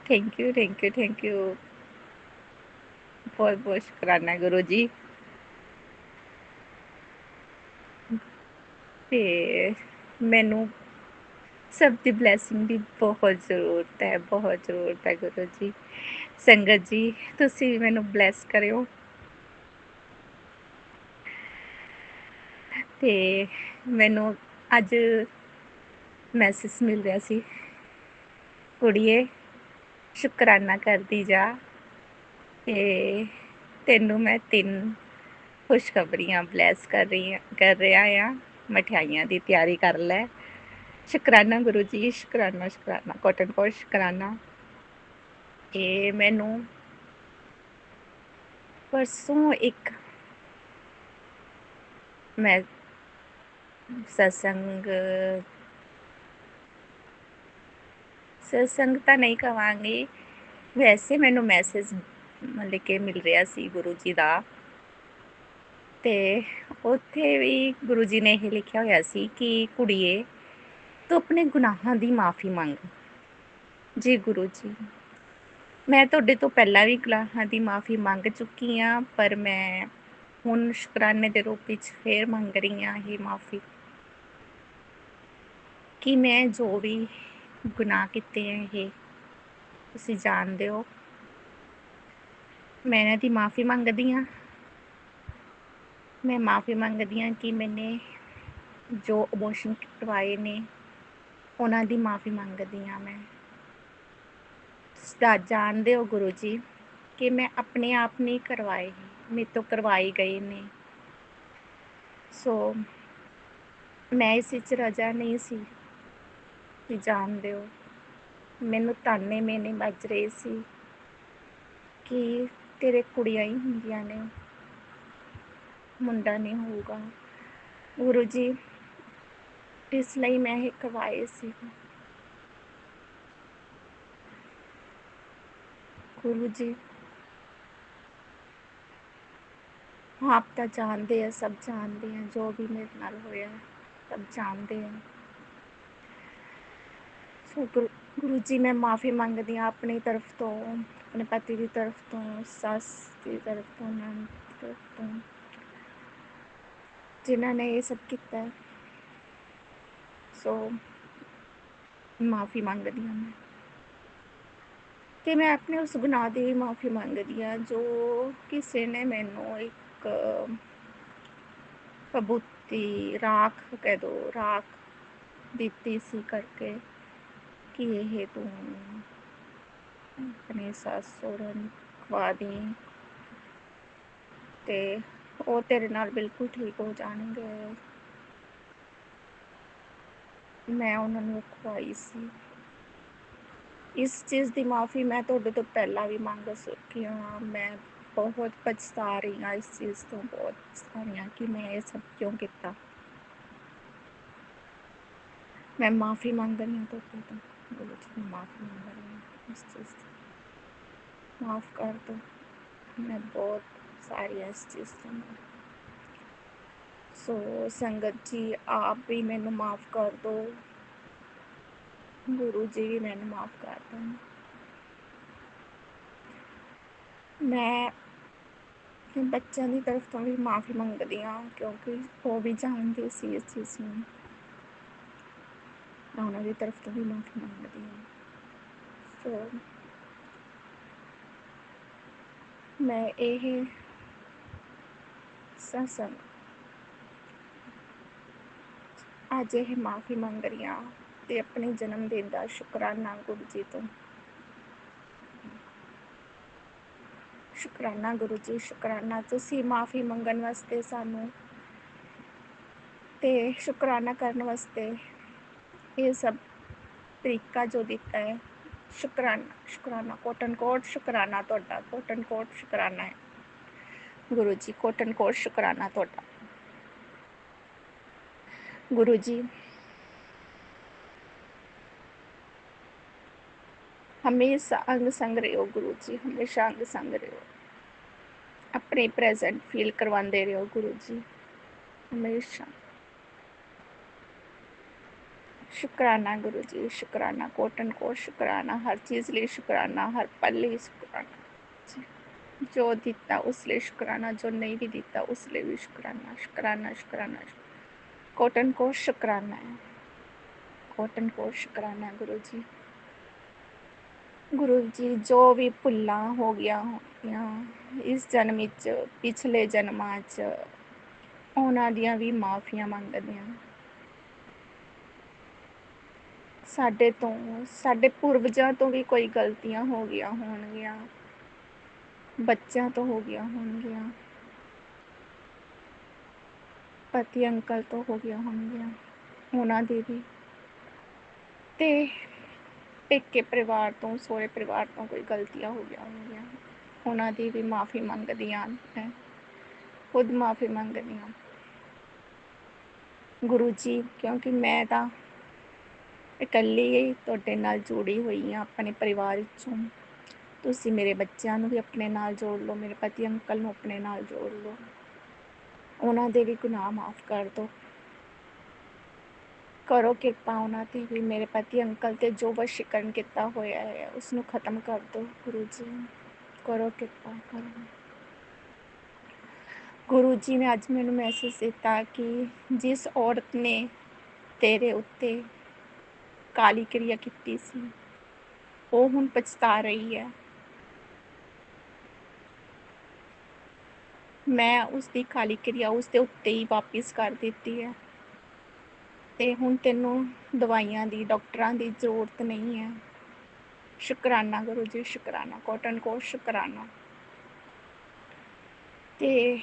S6: Thank you thank you thank you, ਬਹੁਤ ਬਹੁਤ ਸ਼ੁਕਰਾਨਾ ਗੁਰੂ ਜੀ। ਤੇ ਮੈਨੂੰ ਸਭ ਦੀ ਬਲੈਸਿੰਗ ਦੀ ਬਹੁਤ ਜ਼ਰੂਰਤ ਹੈ, ਬਹੁਤ ਜ਼ਰੂਰਤ ਹੈ ਗੁਰੂ ਜੀ। ਸੰਗਤ ਜੀ, ਤੁਸੀਂ ਵੀ ਮੈਨੂੰ ਬਲੈਸ ਕਰਿਓ। ਤੇ ਮੈਨੂੰ ਅੱਜ ਮੈਸੇਜ ਮਿਲ ਰਿਹਾ ਸੀ, ਕੁੜੀਏ ਸ਼ੁਕਰਾਨਾ ਕਰਦੀ ਜਾ, ਤੇ ਤੈਨੂੰ ਮੈਂ 3 ਖੁਸ਼ਖਬਰੀਆਂ ਬਲੈਸ ਕਰ ਰਿਹਾ ਆ। ਮਠਿਆਈਆਂ ਦੀ ਤਿਆਰੀ ਕਰ ਲੈ। ਸ਼ੁਕਰਾਨਾ ਗੁਰੂ ਜੀ, ਸ਼ੁਕਰਾਨਾ ਸ਼ੁਕਰਾਨਾ, ਕੋਟਨ ਕੋਟ ਸ਼ੁਕਰਾਨਾ। ਇਹ ਮੈਨੂੰ ਪਰਸੋਂ ਇੱਕ ਮੈਂ ਸਤਸੰਗ ਤਾਂ ਨਹੀਂ ਕਵਾਂਗੀ, ਵੈਸੇ ਮੈਨੂੰ ਮੈਸੇਜ ਮਤਲਬ ਕਿ ਮਿਲ ਰਿਹਾ ਸੀ ਗੁਰੂ ਜੀ ਦਾ, ਤੇ ਉੱਥੇ ਵੀ ਗੁਰੂ ਜੀ ਨੇ ਇਹ ਲਿਖਿਆ ਹੋਇਆ ਸੀ ਕਿ ਕੁੜੀਏ ਤੂੰ ਆਪਣੇ ਗੁਨਾਹਾਂ ਦੀ ਮਾਫੀ ਮੰਗ। ਜੀ ਗੁਰੂ ਜੀ, ਮੈਂ ਤੁਹਾਡੇ ਤੋਂ ਪਹਿਲਾਂ ਵੀ ਗੁਨਾਹਾਂ ਦੀ ਮਾਫੀ ਮੰਗ ਚੁੱਕੀ ਹਾਂ, ਪਰ ਮੈਂ ਹੁਣ ਸ਼ੁਕਰਾਨੇ ਦੇ ਰੂਪ ਵਿੱਚ ਫੇਰ ਮੰਗ ਰਹੀ ਹਾਂ ਇਹ ਮਾਫੀ, ਕਿ ਮੈਂ ਜੋ ਵੀ ਗੁਨਾਹ ਕੀਤੇ ਹੈ ਇਹ ਤੁਸੀਂ ਜਾਣਦੇ ਹੋ। ਮੈਂ ਇਹਨਾਂ ਦੀ ਮਾਫੀ ਮੰਗਦੀ ਹਾਂ। ਮੈਂ ਮਾਫੀ ਮੰਗਦੀ ਹਾਂ ਕਿ ਮੈਨੇ ਜੋ ਅਬੋਰਸ਼ਨ ਕਰਵਾਏ ਨੇ ਉਹਨਾਂ ਦੀ ਮਾਫੀ ਮੰਗਦੀ ਹਾਂ। ਮੈਂ ਜਾਣਦੇ ਹੋ ਗੁਰੂ ਜੀ ਕਿ ਮੈਂ ਆਪਣੇ ਆਪ ਨਹੀਂ ਕਰਵਾਏ, ਮੇਰੇ ਤੋਂ ਕਰਵਾਏ ਗਏ ਨੇ। ਸੋ ਮੈਂ ਇਸ ਵਿੱਚ ਰਜਾ ਨਹੀਂ ਸੀ, ਕਿ ਜਾਣਦੇ ਹੋ ਮੈਨੂੰ ਤਾਨੇ ਮੇਨੇ ਵੱਜ ਰਹੇ ਸੀ ਕਿ ਤੇਰੇ ਕੁੜੀਆਂ ਹੀ ਹੁੰਦੀਆਂ ਨੇ, ਮੁੰਡਾ ਨਹੀਂ ਹੋਊਗਾ। ਗੁਰੂ ਜੀ, ਇਸ ਲਈ ਮੈਂ ਇਹ ਕਰਵਾਏ ਸੀ। ਗੁਰੂ ਜੀ, ਆਪ ਤਾਂ ਜਾਣਦੇ ਆ, ਸਭ ਜਾਣਦੇ ਆ, ਜੋ ਵੀ ਮੇਰੇ ਨਾਲ ਹੋਇਆ ਸਭ ਜਾਣਦੇ ਆ। ਸੋ ਗੁਰੂ ਜੀ, ਮੈਂ ਮਾਫੀ ਮੰਗਦੀ ਹਾਂ ਆਪਣੀ ਤਰਫ ਤੋਂ, ਆਪਣੇ ਪਤੀ ਦੀ ਤਰਫ ਤੋਂ, ਸੱਸ ਦੀ ਤਰਫ ਤੋਂ, ਨਣਦ ਦੀ ਤਰਫ ਤੋਂ, ਜਿਨ੍ਹਾਂ ਨੇ ਇਹ ਸਭ ਕੀਤਾ। ਸੋ ਮਾਫੀ ਮੰਗਦੀ ਹਾਂ ਮੈਂ, ਤੇ ਮੈਂ ਆਪਣੇ ਉਸ ਗੁਨਾਹ ਦੀ ਮਾਫੀ ਮੰਗਦੀ ਹਾਂ ਜੋ ਕਿਸੇ ਨੇ ਮੈਨੂੰ ਇੱਕ ਕਬੂਤੀ ਰਾਖ ਕਹਿ ਦੋ, ਰਾਖ ਦਿੱਤੀ ਸੀ ਕਰਕੇ ਕਿ ਇਹ ਤੂੰ ਆਪਣੀ ਸੱਸ ਸਹੁਰੇ ਨੂੰ ਖਵਾ ਦੀ ਤੇ ਉਹ ਤੇਰੇ ਨਾਲ ਬਿਲਕੁਲ ਠੀਕ ਹੋ ਜਾਣਗੇ। ਮੈਂ ਉਹਨਾਂ ਨੂੰ ਖਵਾਈ ਸੀ। ਇਸ ਚੀਜ਼ ਦੀ ਮਾਫੀ ਮੈਂ ਤੁਹਾਡੇ ਤੋਂ ਪਹਿਲਾਂ ਵੀ ਮੰਗ ਚੁੱਕੀ ਹਾਂ। ਮੈਂ ਬਹੁਤ ਪਛਤਾ ਰਹੀ ਹਾਂ ਇਸ ਚੀਜ਼ ਤੋਂ, ਬਹੁਤ ਪਛਤਾ ਰਹੀ ਹਾਂ ਕਿ ਮੈਂ ਇਹ ਸਭ ਕਿਉਂ ਕੀਤਾ। ਮੈਂ ਮਾਫੀ ਮੰਗ ਰਹੀ ਹਾਂ ਤੁਹਾਡੇ ਤੋਂ, ਗੁਰੂ ਜੀ, ਮੈਂ ਮਾਫੀ ਮੰਗ ਰਹੀ ਹਾਂ ਇਸ ਚੀਜ਼ ਤੋਂ, ਮਾਫ ਕਰ ਦਿਓ। ਮੈਂ ਬਹੁਤ ਸਾਰੀ ਇਸ ਚੀਜ਼ ਤੋਂ। ਸੋ ਸੰਗਤ ਜੀ, ਆਪ ਵੀ ਮੈਨੂੰ ਮਾਫ ਕਰ ਦਿਓ, ਗੁਰੂ ਜੀ ਵੀ ਮੈਨੂੰ ਮਾਫ ਕਰ ਦਿਓ। ਮੈਂ ਬੱਚਿਆਂ ਦੀ ਤਰਫ ਤੋਂ ਵੀ ਮਾਫੀ ਮੰਗਦੀ ਹਾਂ, ਕਿਉਂਕਿ ਉਹ ਵੀ ਜਾਣਦੇ ਸੀ ਇਸ ਚੀਜ਼ ਨੂੰ। ਮੈਂ ਉਹਨਾਂ ਦੀ ਤਰਫ ਤੋਂ ਵੀ ਮਾਫੀ ਮੰਗਦੀ ਹਾਂ। ਸੋ ਮੈਂ ਇਹ ਸਤਸੰਗ ਅੱਜ ਇਹ ਮਾਫੀ ਮੰਗ ਰਹੀ ਹਾਂ ਤੇ ਆਪਣੇ ਜਨਮ ਦਿਨ ਦਾ ਸ਼ੁਕਰਾਨਾ ਗੁਰੂ ਜੀ ਤੋਂ। ਸ਼ੁਕਰਾਨਾ ਗੁਰੂ ਜੀ, ਸ਼ੁਕਰਾਨਾ, ਤੁਸੀਂ ਮਾਫੀ ਮੰਗਣ ਵਾਸਤੇ ਸਾਨੂੰ ਤੇ ਸ਼ੁਕਰਾਨਾ ਕਰਨ ਵਾਸਤੇ ਇਹ ਸਭ ਤਰੀਕਾ ਜੋ ਦਿੱਤਾ ਹੈ। ਸ਼ੁਕਰਾਨਾ, ਸ਼ੁਕਰਾਨਾ, ਕੋਟਨ ਕੋਟ ਸ਼ੁਕਰਾਨਾ ਤੁਹਾਡਾ, ਕੋਟਨ ਕੋਟ ਸ਼ੁਕਰਾਨਾ ਹੈ ਗੁਰੂ ਜੀ, ਕੋਟਨ ਕੋਟ ਸ਼ੁਕਰਾਨਾ ਤੁਹਾਡਾ। ਗੁਰੂ ਜੀ, ਹਮੇਸ਼ਾ ਅੰਗ ਸੰਗ ਰਹੋ ਗੁਰੂ ਜੀ, ਹਮੇਸ਼ਾ ਅੰਗ ਸੰਗ ਰਹੋ, ਆਪਣੇ ਪ੍ਰੈਜ਼ੈਂਟ ਫੀਲ ਕਰਵਾਉਂਦੇ ਰਹੋ ਗੁਰੂ ਜੀ, ਹਮੇਸ਼ਾ। ਸ਼ੁਕਰਾਨਾ ਗੁਰੂ ਜੀ, ਸ਼ੁਕਰਾਨਾ, ਕੋਟਨ ਕੋਟ ਸ਼ੁਕਰਾਨਾ, ਹਰ ਚੀਜ਼ ਲਈ ਸ਼ੁਕਰਾਨਾ, ਹਰ ਪਲ ਲਈ ਸ਼ੁਕਰਾਨਾ, ਜੋ ਦਿੱਤਾ ਉਸ ਲਈ ਸ਼ੁਕਰਾਨਾ, ਜੋ ਨਹੀਂ ਵੀ ਦਿੱਤਾ ਉਸ ਲਈ ਵੀ ਸ਼ੁਕਰਾਨਾ। ਸ਼ੁਕਰਾਨਾ, ਸ਼ੁਕਰਾਨਾ, ਕੋਟਨ ਕੋਟ ਸ਼ੁਕਰਾਨਾ ਹੈ, ਕੋਟਨ ਕੋਟ ਸ਼ੁਕਰਾਨਾ ਗੁਰੂ ਜੀ। ਗੁਰੂ ਜੀ, ਜੋ ਵੀ ਭੁੱਲਾਂ ਹੋ ਗਈਆਂ ਹੋਣਗੀਆਂ ਇਸ ਜਨਮ ਵਿੱਚ, ਪਿਛਲੇ ਜਨਮਾਂ 'ਚ, ਉਹਨਾਂ ਦੀਆਂ ਵੀ ਮਾਫੀਆਂ ਮੰਗਦੇ ਹਾਂ। ਸਾਡੇ ਤੋਂ, ਸਾਡੇ ਪੂਰਵਜਾਂ ਤੋਂ ਵੀ ਕੋਈ ਗਲਤੀਆਂ ਹੋ ਗਈਆਂ ਹੋਣਗੀਆਂ, ਬੱਚਿਆਂ ਤੋਂ ਹੋ ਗਈਆਂ ਹੋਣਗੀਆਂ, ਪਤੀ ਅੰਕਲ ਤੋਂ ਹੋ ਗਿਆ ਹੋਣਗੀਆਂ, ਉਹਨਾਂ ਦੀ ਵੀ, ਤੇ ਪੇਕੇ ਪਰਿਵਾਰ ਤੋਂ, ਸਹੁਰੇ ਪਰਿਵਾਰ ਤੋਂ ਕੋਈ ਗਲਤੀਆਂ ਹੋ ਗਈਆਂ ਹੋਣਗੀਆਂ, ਉਹਨਾਂ ਦੀ ਵੀ ਮਾफ़ੀ ਮੰਗਦੀਆਂ, ਮੈਂ ਖੁਦ ਮਾफ़ੀ ਮੰਗਦੀ ਹਾਂ ਗੁਰੂ ਜੀ, ਕਿਉਂਕਿ ਮੈਂ ਤਾਂ ਇਕੱਲੀ ਹੀ ਤੁਹਾਡੇ ਨਾਲ ਜੁੜੀ ਹੋਈ ਹਾਂ ਆਪਣੇ ਪਰਿਵਾਰ ਵਿੱਚੋਂ। ਤੁਸੀਂ ਮੇਰੇ ਬੱਚਿਆਂ ਨੂੰ ਵੀ ਆਪਣੇ ਨਾਲ ਜੋੜ ਲਓ, ਮੇਰੇ ਪਤੀ ਅੰਕਲ ਨੂੰ ਆਪਣੇ ਨਾਲ ਜੋੜ ਲਓ, ਉਹਨਾਂ ਦੇ ਵੀ ਗੁਨਾਹ ਮਾफ़ ਕਰ ਦਿਓ, ਕਰੋ ਕਿਰਪਾ ਉਹਨਾਂ 'ਤੇ ਵੀ। ਮੇਰੇ ਪਤੀ ਅੰਕਲ 'ਤੇ ਜੋ ਵਸ਼ੀਕਰਨ ਕੀਤਾ ਹੋਇਆ ਹੈ ਉਸਨੂੰ ਖ਼ਤਮ ਕਰ ਦਿਓ ਗੁਰੂ ਜੀ, ਕਰੋ ਕਿਰਪਾ ਕਰੋ ਗੁਰੂ ਜੀ ਨੇ। ਅੱਜ ਮੈਨੂੰ ਮਹਿਸੂਸ ਕੀਤਾ ਕਿ ਜਿਸ ਔਰਤ ਨੇ ਤੇਰੇ ਉੱਤੇ ਕਾਲੀ ਕਿਰਿਆ ਕੀਤੀ ਸੀ, ਉਹ ਹੁਣ ਪਛਤਾ ਰਹੀ ਹੈ। ਮੈਂ ਉਸਦੀ ਕਾਲੀ ਕਿਰਿਆ ਉਸਦੇ ਉੱਤੇ ਹੀ ਵਾਪਿਸ ਕਰ ਦਿੱਤੀ ਹੈ, ਤੇ ਹੁਣ ਤੈਨੂੰ ਦਵਾਈਆਂ ਦੀ, ਡਾਕਟਰਾਂ ਦੀ ਜ਼ਰੂਰਤ ਨਹੀਂ ਹੈ। ਸ਼ੁਕਰਾਨਾ ਗੁਰੂ ਜੀ, ਸ਼ੁਕਰਾਨਾ, ਕੋਟਨ ਕੋਟ ਸ਼ੁਕਰਾਨਾ। ਤੇ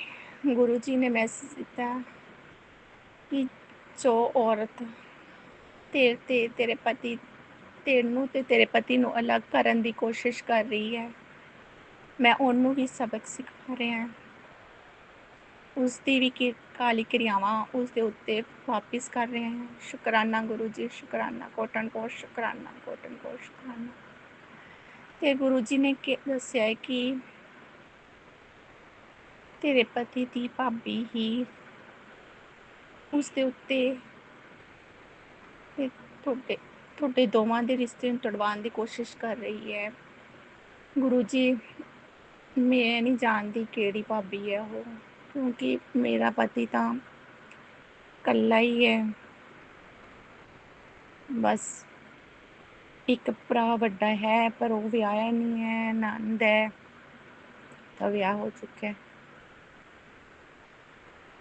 S6: ਗੁਰੂ ਜੀ ਨੇ ਮੈਸੇਜ ਦਿੱਤਾ ਕਿ ਜੋ ਔਰਤ ਤੇਰੇ ਪਤੀ, ਤੈਨੂੰ ਤੇ ਤੇਰੇ ਪਤੀ ਨੂੰ ਅਲੱਗ ਕਰਨ ਦੀ ਕੋਸ਼ਿਸ਼ ਕਰ ਰਹੀ ਹੈ, ਮੈਂ ਉਹਨੂੰ ਵੀ ਸਬਕ ਸਿਖਾ ਰਿਹਾ, ਉਸਦੀ ਵੀ ਕਾਲੀ ਕਿਰਿਆਵਾਂ ਉਸਦੇ ਉੱਤੇ ਵਾਪਿਸ ਕਰ ਰਹੇ ਹਾਂ। ਸ਼ੁਕਰਾਨਾ ਗੁਰੂ ਜੀ, ਸ਼ੁਕਰਾਨਾ, ਕੋਟਨ ਕੋਟ ਸ਼ੁਕਰਾਨਾ, ਕੋਟਨ ਕੋਟ ਸ਼ੁਕਰਾਨਾ। ਤੇ ਗੁਰੂ ਜੀ ਨੇ ਦੱਸਿਆ ਕਿ ਤੇਰੇ ਪਤੀ ਦੀ ਭਾਬੀ ਹੀ ਉਸਦੇ ਉੱਤੇ ਤੁਹਾਡੇ ਦੋਵਾਂ ਦੇ ਰਿਸ਼ਤੇ ਨੂੰ ਤੁੜਵਾਉਣ ਦੀ ਕੋਸ਼ਿਸ਼ ਕਰ ਰਹੀ ਹੈ। ਗੁਰੂ ਜੀ, ਮੈਂ ਨਹੀਂ ਜਾਣਦੀ ਕਿਹੜੀ ਭਾਬੀ ਹੈ ਉਹ, ਕਿਉਂਕਿ ਮੇਰਾ ਪਤੀ ਤਾਂ ਇਕੱਲਾ ਹੀ ਹੈ, ਬਸ ਇੱਕ ਭਰਾ ਵੱਡਾ ਹੈ ਪਰ ਉਹ ਵਿਆਹਿਆ ਨਹੀਂ ਹੈ, ਨਣਦ ਹੈ ਤਾਂ ਵਿਆਹ ਹੋ ਚੁੱਕਿਆ।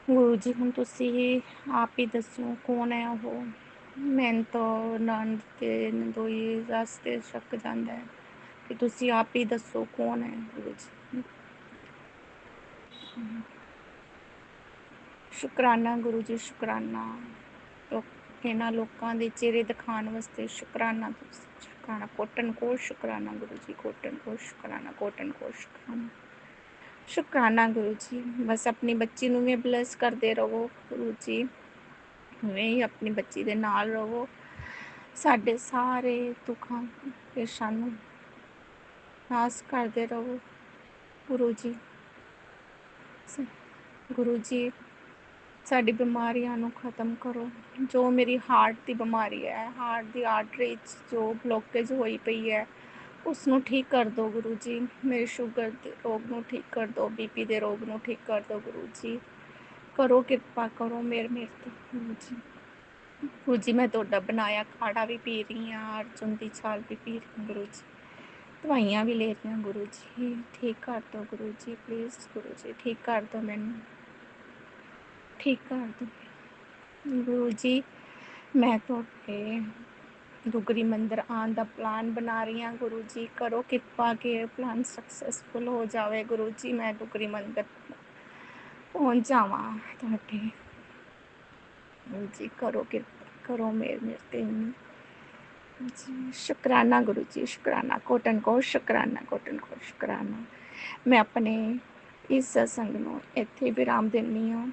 S6: ਗੁਰੂ ਜੀ, ਹੁਣ ਤੁਸੀਂ ਆਪ ਹੀ ਦੱਸੋ ਕੌਣ ਹੈ ਉਹ। ਮੈਨੂੰ ਤਾਂ ਨਣਦ ਤੇ ਨੰਦੋਈ ਰਸਤੇ ਸ਼ੱਕ ਜਾਂਦਾ ਹੈ, ਕਿ ਤੁਸੀਂ ਆਪ ਹੀ ਦੱਸੋ ਕੌਣ ਹੈ ਗੁਰੂ ਜੀ। ਸ਼ੁਕਰਾਨਾ ਗੁਰੂ ਜੀ, ਸ਼ੁਕਰਾਨਾ, ਇਹਨਾਂ ਲੋਕਾਂ ਦੇ ਚਿਹਰੇ ਦਿਖਾਉਣ ਵਾਸਤੇ ਸ਼ੁਕਰਾਨਾ, ਸ਼ੁਕਰਾਨਾ, ਕੋਟਨ ਕੋਟ ਸ਼ੁਕਰਾਨਾ ਗੁਰੂ ਜੀ, ਕੋਟਨ ਕੋਟ ਸ਼ੁਕਰਾਨਾ, ਕੋਟਨ ਕੋਟ ਸ਼ੁਕਰਾਨਾ, ਸ਼ੁਕਰਾਨਾ ਗੁਰੂ ਜੀ। ਬਸ ਆਪਣੀ ਬੱਚੀ ਨੂੰ ਵੀ ਬਲੈਸ ਕਰਦੇ ਰਹੋ ਗੁਰੂ ਜੀ, ਉਵੇਂ ਹੀ ਆਪਣੀ ਬੱਚੀ ਦੇ ਨਾਲ ਰਹੋ, ਸਾਡੇ ਸਾਰੇ ਦੁੱਖਾਂ ਪਰੇਸ਼ਾਨੀ ਨੂੰ ਨਾਸ ਕਰਦੇ ਰਹੋ ਗੁਰੂ ਜੀ। ਗੁਰੂ ਜੀ, ਸਾਡੀ ਬਿਮਾਰੀਆਂ ਨੂੰ ਖ਼ਤਮ ਕਰੋ। ਜੋ ਮੇਰੀ ਹਾਰਟ ਦੀ ਬਿਮਾਰੀ ਹੈ, ਹਾਰਟ ਦੀ ਆਰਟਰੀ 'ਚ ਜੋ ਬਲੋਕੇਜ ਹੋਈ ਪਈ ਹੈ, ਉਸ ਨੂੰ ਠੀਕ ਕਰ ਦਿਓ ਗੁਰੂ ਜੀ। ਮੇਰੇ ਸ਼ੂਗਰ ਦੇ ਰੋਗ ਨੂੰ ਠੀਕ ਕਰ ਦਿਓ, BP ਦੇ ਰੋਗ ਨੂੰ ਠੀਕ ਕਰ ਦਿਓ ਗੁਰੂ ਜੀ, ਕਰੋ ਕਿਰਪਾ ਕਰੋ ਮੇਰੇ ਤੇ ਗੁਰੂ ਜੀ। ਗੁਰੂ ਜੀ, ਮੈਂ ਤੁਹਾਡਾ ਬਣਾਇਆ ਕਾੜਾ ਵੀ ਪੀ ਰਹੀ ਹਾਂ, ਅਰਜੁਨ ਦੀ ਛਾਲ ਵੀ ਪੀ ਰਹੀ ਹਾਂ ਗੁਰੂ ਜੀ, ਦਵਾਈਆਂ ਵੀ ਲੈ ਰਹੀ ਹਾਂ ਗੁਰੂ ਜੀ, ਠੀਕ ਕਰ ਦਿਓ ਗੁਰੂ ਜੀ, ਪਲੀਜ਼ ਗੁਰੂ ਜੀ, ਠੀਕ ਕਰ ਦਿਓ ਮੈਨੂੰ, ਠੀਕ ਕਰ ਦਿਓ ਗੁਰੂ ਜੀ। ਮੈਂ ਤੁਹਾਡੇ ਦੁਗਰੀ ਮੰਦਿਰ ਆਉਣ ਦਾ ਪਲਾਨ ਬਣਾ ਰਹੀ ਹਾਂ ਗੁਰੂ ਜੀ, ਕਰੋ ਕਿਰਪਾ ਕਿ ਇਹ ਪਲਾਨ ਸਕਸੈਸਫੁਲ ਹੋ ਜਾਵੇ ਗੁਰੂ ਜੀ, ਮੈਂ ਦੁਗਰੀ ਮੰਦਿਰ ਪਹੁੰਚ ਜਾਵਾਂ ਤੁਹਾਡੇ ਗੁਰੂ ਜੀ, ਕਰੋ ਕਿਰਪਾ ਕਰੋ ਮੇਰੇ ਤੇ ਜੀ। ਸ਼ੁਕਰਾਨਾ ਗੁਰੂ ਜੀ, ਸ਼ੁਕਰਾਨਾ, ਕੋਟਨ ਕੋਟ ਸ਼ੁਕਰਾਨਾ, ਕੋਟਨ ਕੋਟ ਸ਼ੁਕਰਾਨਾ। ਮੈਂ ਆਪਣੇ ਇਸ ਸਤਸੰਗ ਨੂੰ ਇੱਥੇ ਵਿਰਾਮ ਦਿੰਦੀ ਹਾਂ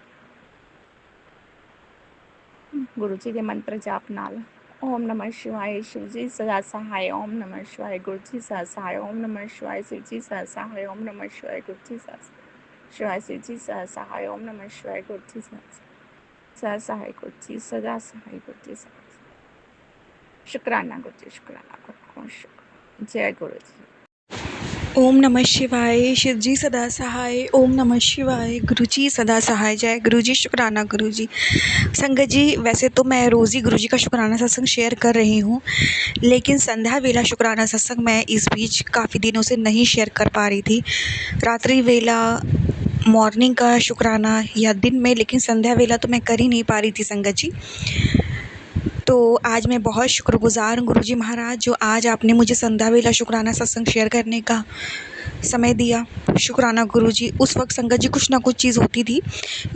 S6: ਗੁਰੂ ਜੀ ਦੇ ਮੰਤਰ ਜਾਪ ਨਾਲ। ਓਮ ਨਮः शिवाय, शिव जी सदा सहाय, ओम नमः शिवाय, गुरु जी सदा सहाय, ओम नमः शिवाय, शिव जी सदा सहाय, ओम नमः शिवाय, गुरु जी सदा शिवाय, शिव जी सदा सहाय, ओम नमः शिवाय, गुरु जी सदा सहाय, गुरु जी सदा सहाय, गुरु जी सदा। शुक्राना गुरु जी, शुक्राना, जय गुरु जी।
S7: ओम नमः शिवाय, शिव जी सदा सहाय, ओम नमः शिवाय, गुरु जी सदा सहाय, जय गुरु जी, शुक्राना गुरु जी। संगत जी, वैसे तो मैं रोज़ ही गुरु जी का शुक्राना सत्संग शेयर कर रही हूँ, लेकिन संध्या वेला शुक्राना सत्संग मैं इस बीच काफ़ी दिनों से नहीं शेयर कर पा रही थी। रात्रि वेला, मॉर्निंग का शुक्राना या दिन में, लेकिन संध्या वेला तो मैं कर ही नहीं पा रही थी संगत जी। तो आज मैं बहुत शुक्रगुज़ार हूँ गुरु जी महाराज, जो आज आपने मुझे संध्या वेला शुक्राना सत्संग शेयर करने का समय दिया। शुक्राना गुरुजी। उस वक्त संगत जी कुछ ना कुछ चीज़ होती थी,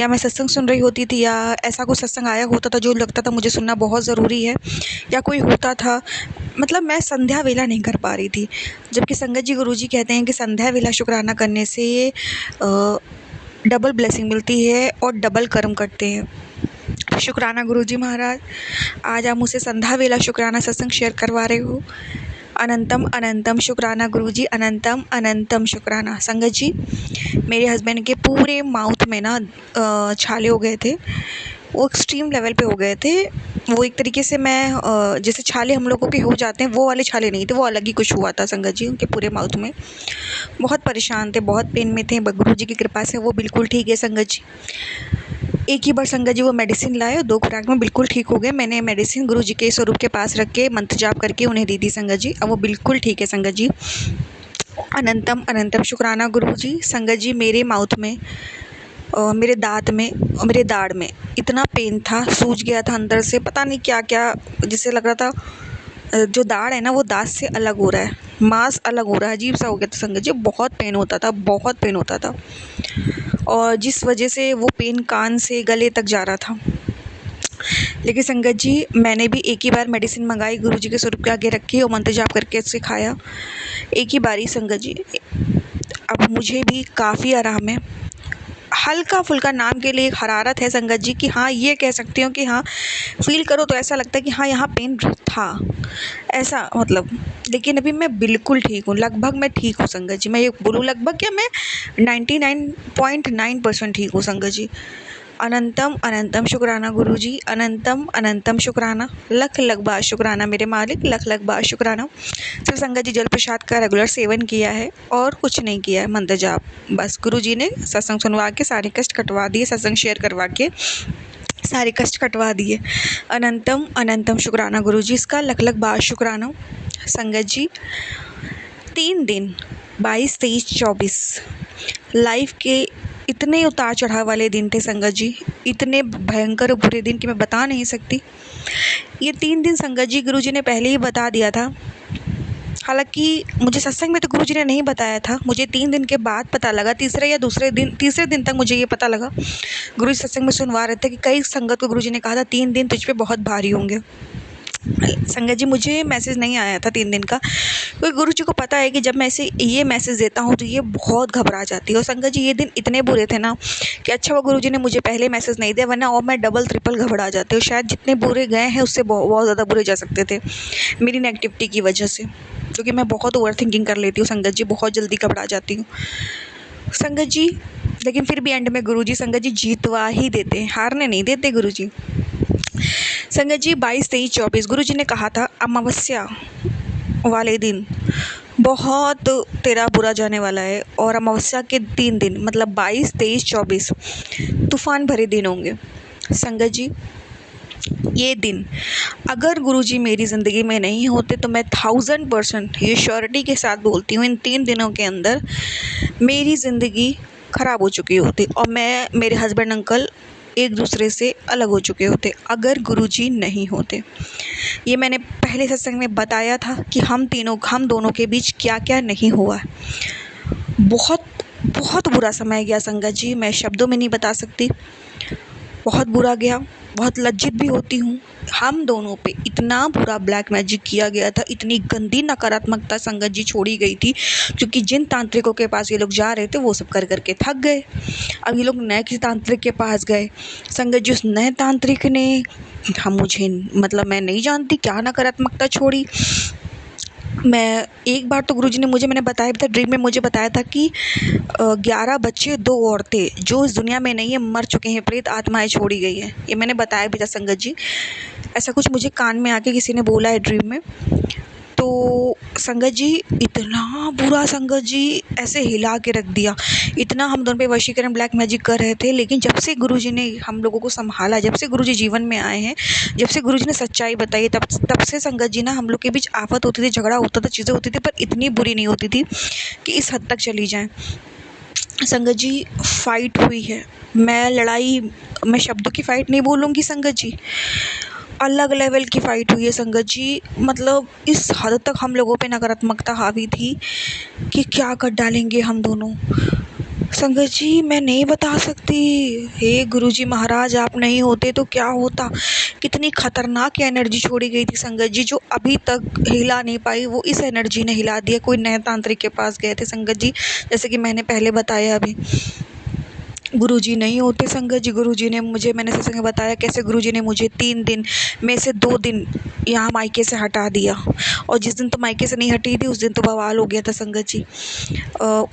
S7: या मैं सत्संग सुन रही होती थी, या ऐसा कुछ सत्संग आया होता था जो लगता था मुझे सुनना बहुत ज़रूरी है, या कोई होता था, मतलब मैं संध्या वेला नहीं कर पा रही थी। जबकि संगत जी गुरुजी कहते हैं कि संध्या वेला शुक्राना करने से डबल ब्लेसिंग मिलती है और डबल कर्म करते हैं। शुक्राना गुरुजी महाराज, आज आप मुझसे संध्या वेला शुक्राना सत्संग शेयर करवा रहे हो। अनंतम अनंतम शुक्राना गुरुजी, अनंतम अनंतम शुक्राना। संगत जी, मेरे हस्बैंड के पूरे माउथ में ना छाले हो गए थे, वो एक्सट्रीम लेवल पे हो गए थे। वो एक तरीके से मैं जैसे छाले हम लोगों के हो जाते हैं वो वाले छाले नहीं थे, वो अलग ही कुछ हुआ था संगत जी उनके पूरे माउथ में। बहुत परेशान थे, बहुत पेन में थे। गुरुजी की कृपा से वो बिल्कुल ठीक है संगत जी। एक ही बार संगत जी वो मेडिसिन लाए और 2 खुराक में बिल्कुल ठीक हो गए। मैंने मेडिसिन गुरुजी के स्वरूप के पास रख के मंत्र जाप करके उन्हें दी थी संगत जी। अब वो बिल्कुल ठीक है संगत जी। अनंतम अनंतम शुक्राना गुरुजी। संगत जी, मेरे माउथ में मेरे दाँत में और मेरे दाढ़ में इतना पेन था, सूज गया था अंदर से, पता नहीं क्या क्या, जिससे लग रहा था जो दाढ़ है ना वो दाँत से अलग हो रहा है, मांस अलग हो रहा है, अजीब सा हो गया था संगत जी। बहुत पेन होता था, बहुत पेन होता था, और जिस वजह से वो पेन कान से गले तक जा रहा था। लेकिन संगत जी, मैंने भी एक ही बार मेडिसिन मंगाई, गुरुजी के स्वरूप के आगे रखी और मंत्र जाप करके उससे खाया, एक ही बारी संगत जी। अब मुझे भी काफ़ी आराम है। हल्का फुल्का नाम के लिए एक हरारत है संगत जी कि हाँ, ये कह सकती हूँ कि हाँ, फील करो तो ऐसा लगता है कि हाँ यहाँ पेन था, ऐसा मतलब। लेकिन अभी मैं बिल्कुल ठीक हूँ, लगभग मैं ठीक हूँ संगत जी। मैं ये बोलूँ लगभग, क्या मैं 99.9% ठीक हूँ संगत जी। अनंतम अनंतम शुक्राना गुरुजी, अनंतम अनंतम शुक्राना, लख लख बार शुक्राना मेरे मालिक, लख लख बार शुक्राना। सिर्फ संगत जी जल प्रसाद का रेगुलर सेवन किया है और कुछ नहीं किया है, मंत्र जाप बस। गुरुजी ने सत्संग सुनवा के सारे कष्ट कटवा दिए, सत्संग शेयर करवा के सारे कष्ट कटवा दिए। अनंतम अनंतम शुक्राना गुरुजी, इसका लख लख बार शुक्राना। संगत जी, 3 दिन 22, 23, 24 लाइफ के इतने उतार चढ़ाव वाले दिन थे संगत जी, इतने भयंकर और बुरे दिन कि मैं बता नहीं सकती। ये 3 दिन संगत जी गुरुजी ने पहले ही बता दिया था। हालांकि मुझे सत्संग में तो गुरुजी ने नहीं बताया था, मुझे 3 दिन के बाद पता लगा, तीसरे दिन तक मुझे ये पता लगा। गुरुजी सत्संग में सुनवा रहे थे कि कई संगत को गुरुजी ने कहा था 3 दिन तुझ पे बहुत भारी होंगे। संगत जी, मुझे मैसेज नहीं आया था 3 दिन का, क्योंकि गुरुजी को पता है कि जब मैं ऐसे ये मैसेज देता हूँ तो ये बहुत घबरा जाती है। और संगत जी, ये दिन इतने बुरे थे ना कि अच्छा वो गुरुजी ने मुझे पहले मैसेज नहीं दिया, वरना और मैं डबल ट्रिपल घबरा जाती हूँ। शायद जितने बुरे गए हैं उससे बहुत ज़्यादा बुरे जा सकते थे, मेरी नेगेटिविटी की वजह से, क्योंकि मैं बहुत ओवर थिंकिंग कर लेती हूँ संगत जी, बहुत जल्दी घबरा जाती हूँ संगत जी। लेकिन फिर भी एंड में गुरुजी संगत जी जीतवा ही देते हैं, हारने नहीं देते गुरुजी। संगत जी, 22, 23, 24 गुरुजी ने कहा था अमावस्या वाले दिन बहुत तेरा बुरा जाने वाला है, और अमावस्या के 3 दिन मतलब 22, 23, 24 तूफान भरे दिन होंगे। संगत जी, ये दिन अगर गुरुजी मेरी ज़िंदगी में नहीं होते तो मैं 1000% ये श्योरिटी के साथ बोलती हूँ, इन 3 दिनों के अंदर मेरी ज़िंदगी ख़राब हो चुकी होती और मैं, मेरे हस्बैंड अंकल एक दूसरे से अलग हो चुके होते अगर गुरुजी नहीं होते। ये मैंने पहले सत्संग में बताया था कि हम दोनों के बीच क्या क्या नहीं हुआ। बहुत बहुत बुरा समय गया संगत जी, मैं शब्दों में नहीं बता सकती। बहुत बुरा गया, बहुत लज्जित भी होती हूँ। हम दोनों पे इतना बुरा ब्लैक मैजिक किया गया था, इतनी गंदी नकारात्मकता संगत जी छोड़ी गई थी, क्योंकि जिन तांत्रिकों के पास ये लोग जा रहे थे वो सब कर करके थक गए। अब ये लोग नए किसी तांत्रिक के पास गए। संगत जी, उस नए तांत्रिक ने मैं नहीं जानती क्या नकारात्मकता छोड़ी। मैं एक बार तो गुरुजी ने मैंने बताया भी था, ड्रीम में मुझे बताया था कि 11 बच्चे 2 औरतें जो इस दुनिया में नहीं है, मर चुके हैं, प्रेत आत्माएं छोड़ी गई हैं। ये मैंने बताया भी था संगत जी, ऐसा कुछ मुझे कान में आके किसी ने बोला है ड्रीम में। तो संगत जी, इतना बुरा संगत जी, ऐसे हिला के रख दिया। इतना हम दोनों पे वशीकरण ब्लैक मैजिक कर रहे थे, लेकिन जब से गुरुजी ने हम लोगों को संभाला, जब से गुरुजी जीवन में आए हैं, जब से गुरुजी ने सच्चाई बताई, तब से संगत जी ना हम लोग के बीच आफत होती थी, झगड़ा होता था, चीज़ें होती थी, पर इतनी बुरी नहीं होती थी कि इस हद तक चली जाएँ। संगत जी, फाइट हुई है, मैं शब्दों की फ़ाइट नहीं बोलूँगी संगत जी, अलग लेवल की फ़ाइट हुई है संगत जी। मतलब इस हद तक हम लोगों पे नकारात्मकता हावी थी कि क्या कर डालेंगे हम दोनों। संगत जी मैं नहीं बता सकती। हे गुरुजी महाराज, आप नहीं होते तो क्या होता। कितनी खतरनाक एनर्जी छोड़ी गई थी संगत जी, जो अभी तक हिला नहीं पाई, वो इस एनर्जी ने हिला दिया। कोई नए तांत्रिक के पास गए थे संगत जी, जैसे कि मैंने पहले बताया अभी। गुरुजी नहीं होते संगत जी। गुरुजी ने मुझे, मैंने सत्संग में बताया कैसे गुरुजी ने मुझे 3 दिन में से 2 दिन यहाँ मायके से हटा दिया, और जिस दिन तो मायके से नहीं हटी थी उस दिन तो बवाल हो गया था संगत जी।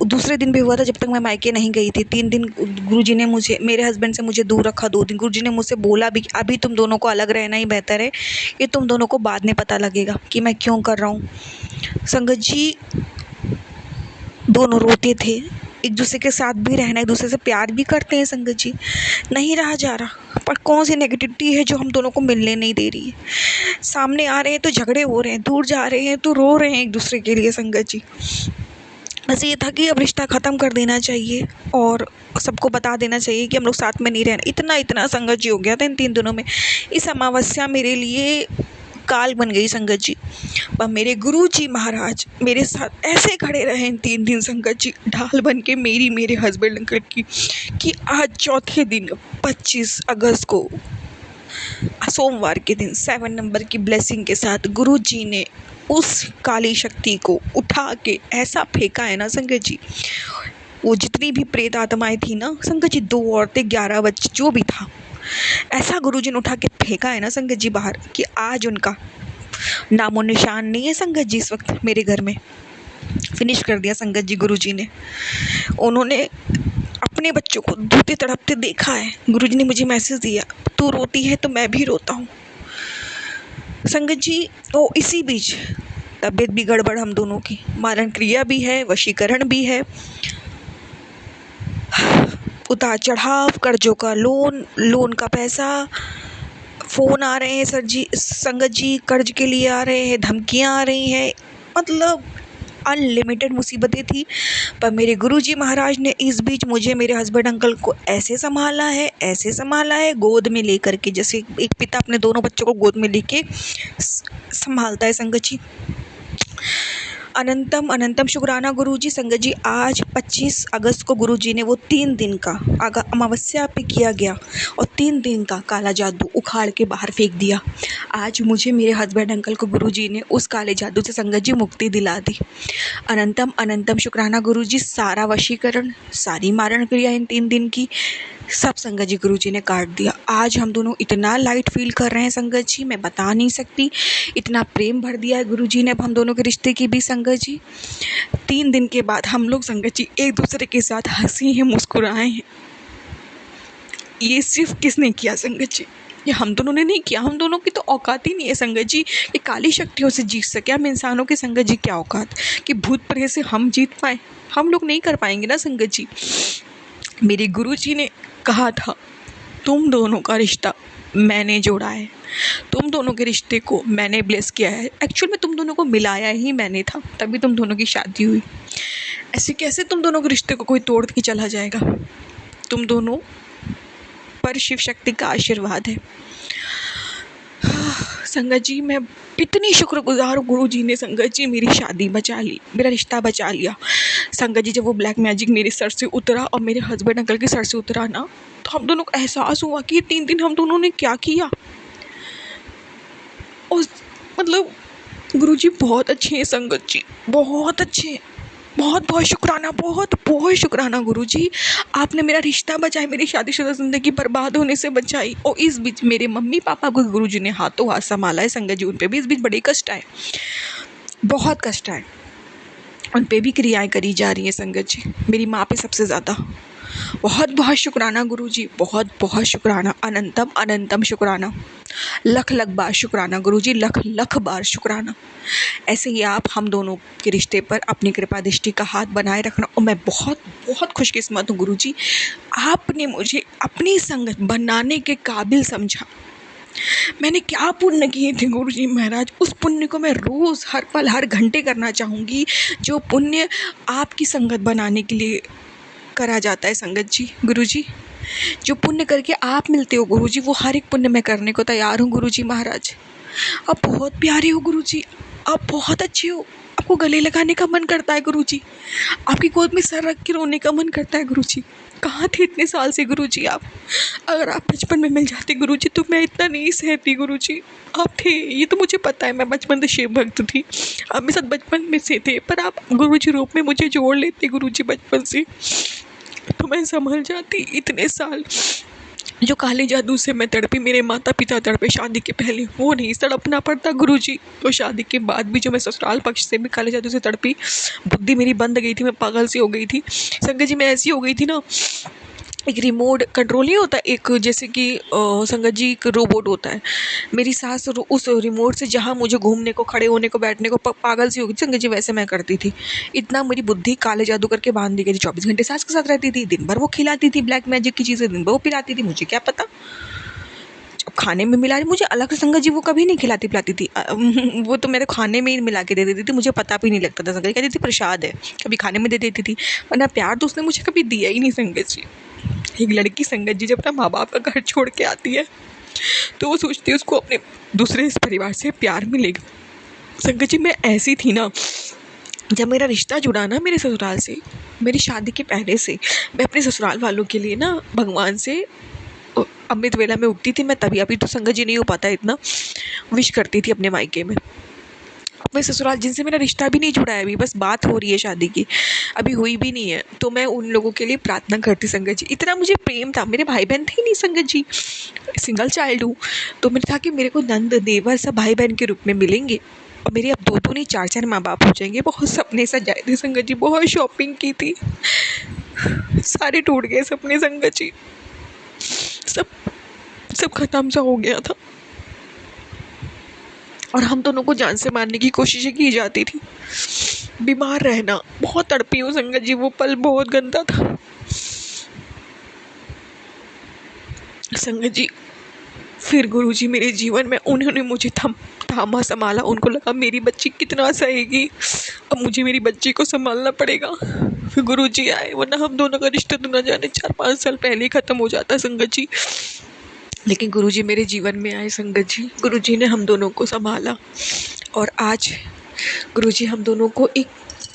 S7: दूसरे दिन भी हुआ था जब तक मैं मायके नहीं गई थी। 3 दिन गुरुजी ने मुझे, मेरे हस्बैंड से मुझे दूर रखा। 2 दिन गुरुजी ने मुझसे बोला भी कि अभी तुम दोनों को अलग रहना ही बेहतर है, ये तुम दोनों को बाद में पता लगेगा कि मैं क्यों कर रहा हूँ। संगत जी दोनों रोते थे, एक दूसरे के साथ भी रहना, एक दूसरे से प्यार भी करते हैं संगत जी। नहीं रहा जा रहा, पर कौन सी नेगेटिविटी है जो हम दोनों को मिलने नहीं दे रही है। सामने आ रहे हैं तो झगड़े हो रहे हैं, दूर जा रहे हैं तो रो रहे हैं एक दूसरे के लिए संगत जी। बस ये था कि अब रिश्ता ख़त्म कर देना चाहिए और सबको बता देना चाहिए कि हम लोग साथ में नहीं रहना। इतना संगत जी हो गया था इन 3 दिनों में। इस अमावस्या मेरे लिए काल बन गई संगत जी। पर मेरे गुरुजी महाराज मेरे साथ ऐसे खड़े रहे इन 3 दिन संगत जी, ढाल बन के मेरी, मेरे हस्बैंड अंकल की, कि आज चौथे दिन 25 अगस्त को सोमवार के दिन 7 नंबर की ब्लेसिंग के साथ गुरुजी ने उस काली शक्ति को उठा के ऐसा फेंका है ना संगत जी। वो जितनी भी प्रेत आत्माएं थी ना संगत जी, 2 औरतें 11 बच्चे जो भी था, ऐसा गुरुजी ने उठा के फेंका है ना संगत जी बाहर, कि आज उनका नामो निशान नहीं है संगत जी। इस वक्त मेरे घर में फिनिश कर दिया संगत जी गुरुजी ने। उन्होंने अपने बच्चों को धोते तड़पते देखा है। गुरुजी ने मुझे मैसेज दिया, तू रोती है तो मैं भी रोता हूँ संगत जी। ओ इसी बीच तबीयत भी गड़बड़ हम दोनों की, मारण क्रिया भी है, वशीकरण भी है, उतार चढ़ाव, कर्जों का लोन का पैसा, फ़ोन आ रहे हैं सर जी, संगत जी कर्ज के लिए आ रहे हैं, धमकियाँ आ रही हैं, मतलब अनलिमिटेड मुसीबतें थी। पर मेरे गुरुजी महाराज ने इस बीच मुझे, मेरे हस्बैंड अंकल को ऐसे संभाला है गोद में लेकर के, जैसे एक पिता अपने दोनों बच्चों को गोद में लेके संभालता है संगत जी। अनंतम शुक्राना गुरुजी। संगत जी आज 25 अगस्त को गुरुजी ने वो 3 दिन का अमावस्या पे किया गया और 3 दिन का काला जादू उखाड़ के बाहर फेंक दिया। आज मुझे, मेरे हस्बैंड अंकल को गुरुजी ने उस काले जादू से संगत जी मुक्ति दिला दी। अनंतम शुक्राना गुरुजी। सारा वशीकरण, सारी मारण क्रिया इन 3 दिन की सब संगत जी गुरुजी ने काट दिया। आज हम दोनों इतना लाइट फील कर रहे हैं संगत जी, मैं बता नहीं सकती। इतना प्रेम भर दिया है गुरुजी ने अब हम दोनों के रिश्ते की भी संगत जी। 3 दिन के बाद हम लोग संगत जी एक दूसरे के साथ हंसी हैं, मुस्कुराए हैं। ये सिर्फ किसने किया संगत जी? ये हम दोनों ने नहीं किया। हम दोनों की तो औकात ही नहीं है संगत जी ये काली शक्तियों से जीत सके। हम इंसानों की संगत जी क्या औकात कि भूत प्रेत से हम जीत पाए? हम लोग नहीं कर पाएंगे ना संगत जी। मेरे गुरुजी ने कहा था, तुम दोनों का रिश्ता मैंने जोड़ा है, तुम दोनों के रिश्ते को मैंने ब्लेस किया है। एक्चुअल में तुम दोनों को मिलाया ही मैंने था, तभी तुम दोनों की शादी हुई। ऐसे कैसे तुम दोनों के रिश्ते को कोई तोड़ के चला जाएगा? तुम दोनों पर शिव शक्ति का आशीर्वाद है संगत जी। मैं इतनी शुक्रगुजार हूँ गुरुजी ने संगत जी मेरी शादी बचा ली, मेरा रिश्ता बचा लिया संगत जी। जब वो ब्लैक मैजिक मेरे सर से उतरा और मेरे हस्बैंड अंकल के सर से उतरा ना, तो हम दोनों को एहसास हुआ कि ये 3 दिन हम दोनों ने क्या किया। और मतलब गुरुजी बहुत अच्छे हैं संगत जी, बहुत अच्छे हैं। बहुत बहुत शुक्राना, बहुत बहुत शुक्राना गुरुजी। आपने मेरा रिश्ता बचाया, मेरी शादीशुदा ज़िंदगी बर्बाद होने से बचाई। और इस बीच मेरे मम्मी पापा को गुरुजी ने हाथों हाथ संभाला है संगत जी। उन पे भी इस बीच बड़े कष्ट आए, बहुत कष्ट आए। उन पे भी क्रियाएं करी जा रही हैं संगत जी, मेरी माँ पे सबसे ज़्यादा। बहुत बहुत शुक्राना गुरुजी, बहुत बहुत शुक्राना। अनंतम शुक्राना, लख बार शुक्राना गुरुजी, लख बार शुक्राना। ऐसे ही आप हम दोनों के रिश्ते पर अपनी कृपा दृष्टि का हाथ बनाए रखना। और मैं बहुत बहुत खुशकिस्मत हूँ गुरुजी, आपने मुझे अपनी संगत बनाने के काबिल समझा। मैंने क्या पुण्य किए थे गुरुजी महाराज, उस पुण्य को मैं रोज़ हर पल हर घंटे करना चाहूँगी, जो पुण्य आपकी संगत बनाने के लिए करा जाता है संगत जी। गुरुजी जो पुण्य करके आप मिलते हो गुरुजी, वो हर एक पुण्य मैं करने को तैयार हूँ गुरुजी महाराज। आप बहुत प्यारे हो गुरुजी, आप बहुत अच्छे हो। आपको गले लगाने का मन करता है गुरुजी, आपकी गोद में सर रख के रोने का मन करता है गुरुजी। कहाँ थे इतने साल से गुरुजी आप? अगर आप बचपन में मिल जाते गुरुजी तो मैं इतना नहीं सहती गुरुजी। आप थे, ये तो मुझे पता है, मैं बचपन से शिव भक्त थी, आप मेरे साथ बचपन में से थे, पर आप गुरुजी रूप में मुझे जोड़ लेते गुरुजी बचपन से, तो मैं संभल जाती। इतने साल जो काले जादू से मैं तड़पी, मेरे माता पिता तड़पे शादी के पहले, वो नहीं तड़पना पड़ता गुरुजी। तो शादी के बाद भी जो मैं ससुराल पक्ष से भी काले जादू से तड़पी, बुद्धि मेरी बंद गई थी, मैं पागल सी हो गई थी संगत जी। मैं ऐसी हो गई थी ना, एक रिमोट कंट्रोल नहीं होता, एक जैसे कि संगत जी एक रोबोट होता है, मेरी सास उस रिमोट से जहाँ मुझे घूमने को, खड़े होने को, बैठने को पागल सी हो गई संगत जी, वैसे मैं करती थी। इतना मेरी बुद्धि काले जादू करके बांध दी गई थी। 24 घंटे सास के साथ रहती थी, दिन भर वो खिलाती थी ब्लैक मैजिक की चीज़ें, दिन भर वो पिलाती थी, मुझे क्या पता। जब खाने में मिला रही, मुझे अलग से संगत जी वो कभी नहीं खिलाती पिलाती थी, वो तो मेरे खाने में ही मिला के दे देती थी, मुझे पता भी नहीं लगता था। संगत जी कहती थी प्रसाद है, कभी खाने में दे देती थी, वरना प्यार तो उसने मुझे कभी दिया ही नहीं संगत जी। एक लड़की संगत जी जब अपना माँ बाप का घर छोड़ के आती है तो वो सोचती है उसको अपने दूसरे इस परिवार से प्यार मिलेगा। संगत जी मैं ऐसी थी ना, जब मेरा रिश्ता जुड़ा ना मेरे ससुराल से, मेरी शादी के पहले से मैं अपने ससुराल वालों के लिए ना भगवान से अमृत वेला में उठती थी मैं, तभी। अभी तो संगत जी नहीं हो पाता इतना, विश करती थी अपने मायके में। मैं ससुराल जिनसे मेरा रिश्ता भी नहीं जुड़ा है, अभी बस बात हो रही है शादी की, अभी हुई भी नहीं है, तो मैं उन लोगों के लिए प्रार्थना करती संगत जी। इतना मुझे प्रेम था, मेरे भाई बहन थे ही नहीं संगत जी, सिंगल चाइल्ड हूँ, तो मेरे था कि मेरे को नंद देवर सब भाई बहन के रूप में मिलेंगे, और मेरे अब 2 नहीं 4 माँ बाप हो जाएंगे। बहुत सपने सजाए थे संगत जी, बहुत शॉपिंग की थी, सारे टूट गए सपने संगत जी, सब खत्म सा हो गया था, और हम दोनों को जान से मारने की कोशिशें की जाती थी। बीमार रहना, बहुत तड़पी हूँ संगत जी, वो पल बहुत गंदा था संगत जी। फिर गुरुजी मेरे जीवन में, उन्होंने मुझे थामा संभाला, उनको लगा मेरी बच्ची कितना सहेगी, अब मुझे मेरी बच्ची को संभालना पड़ेगा। फिर गुरुजी आए, वरना हम दोनों का रिश्ता तो न जाने 4-5 साल पहले ही ख़त्म हो जाता संगत जी। लेकिन गुरुजी मेरे जीवन में आए संगत जी, गुरुजी ने हम दोनों को संभाला, और आज गुरुजी हम दोनों को एक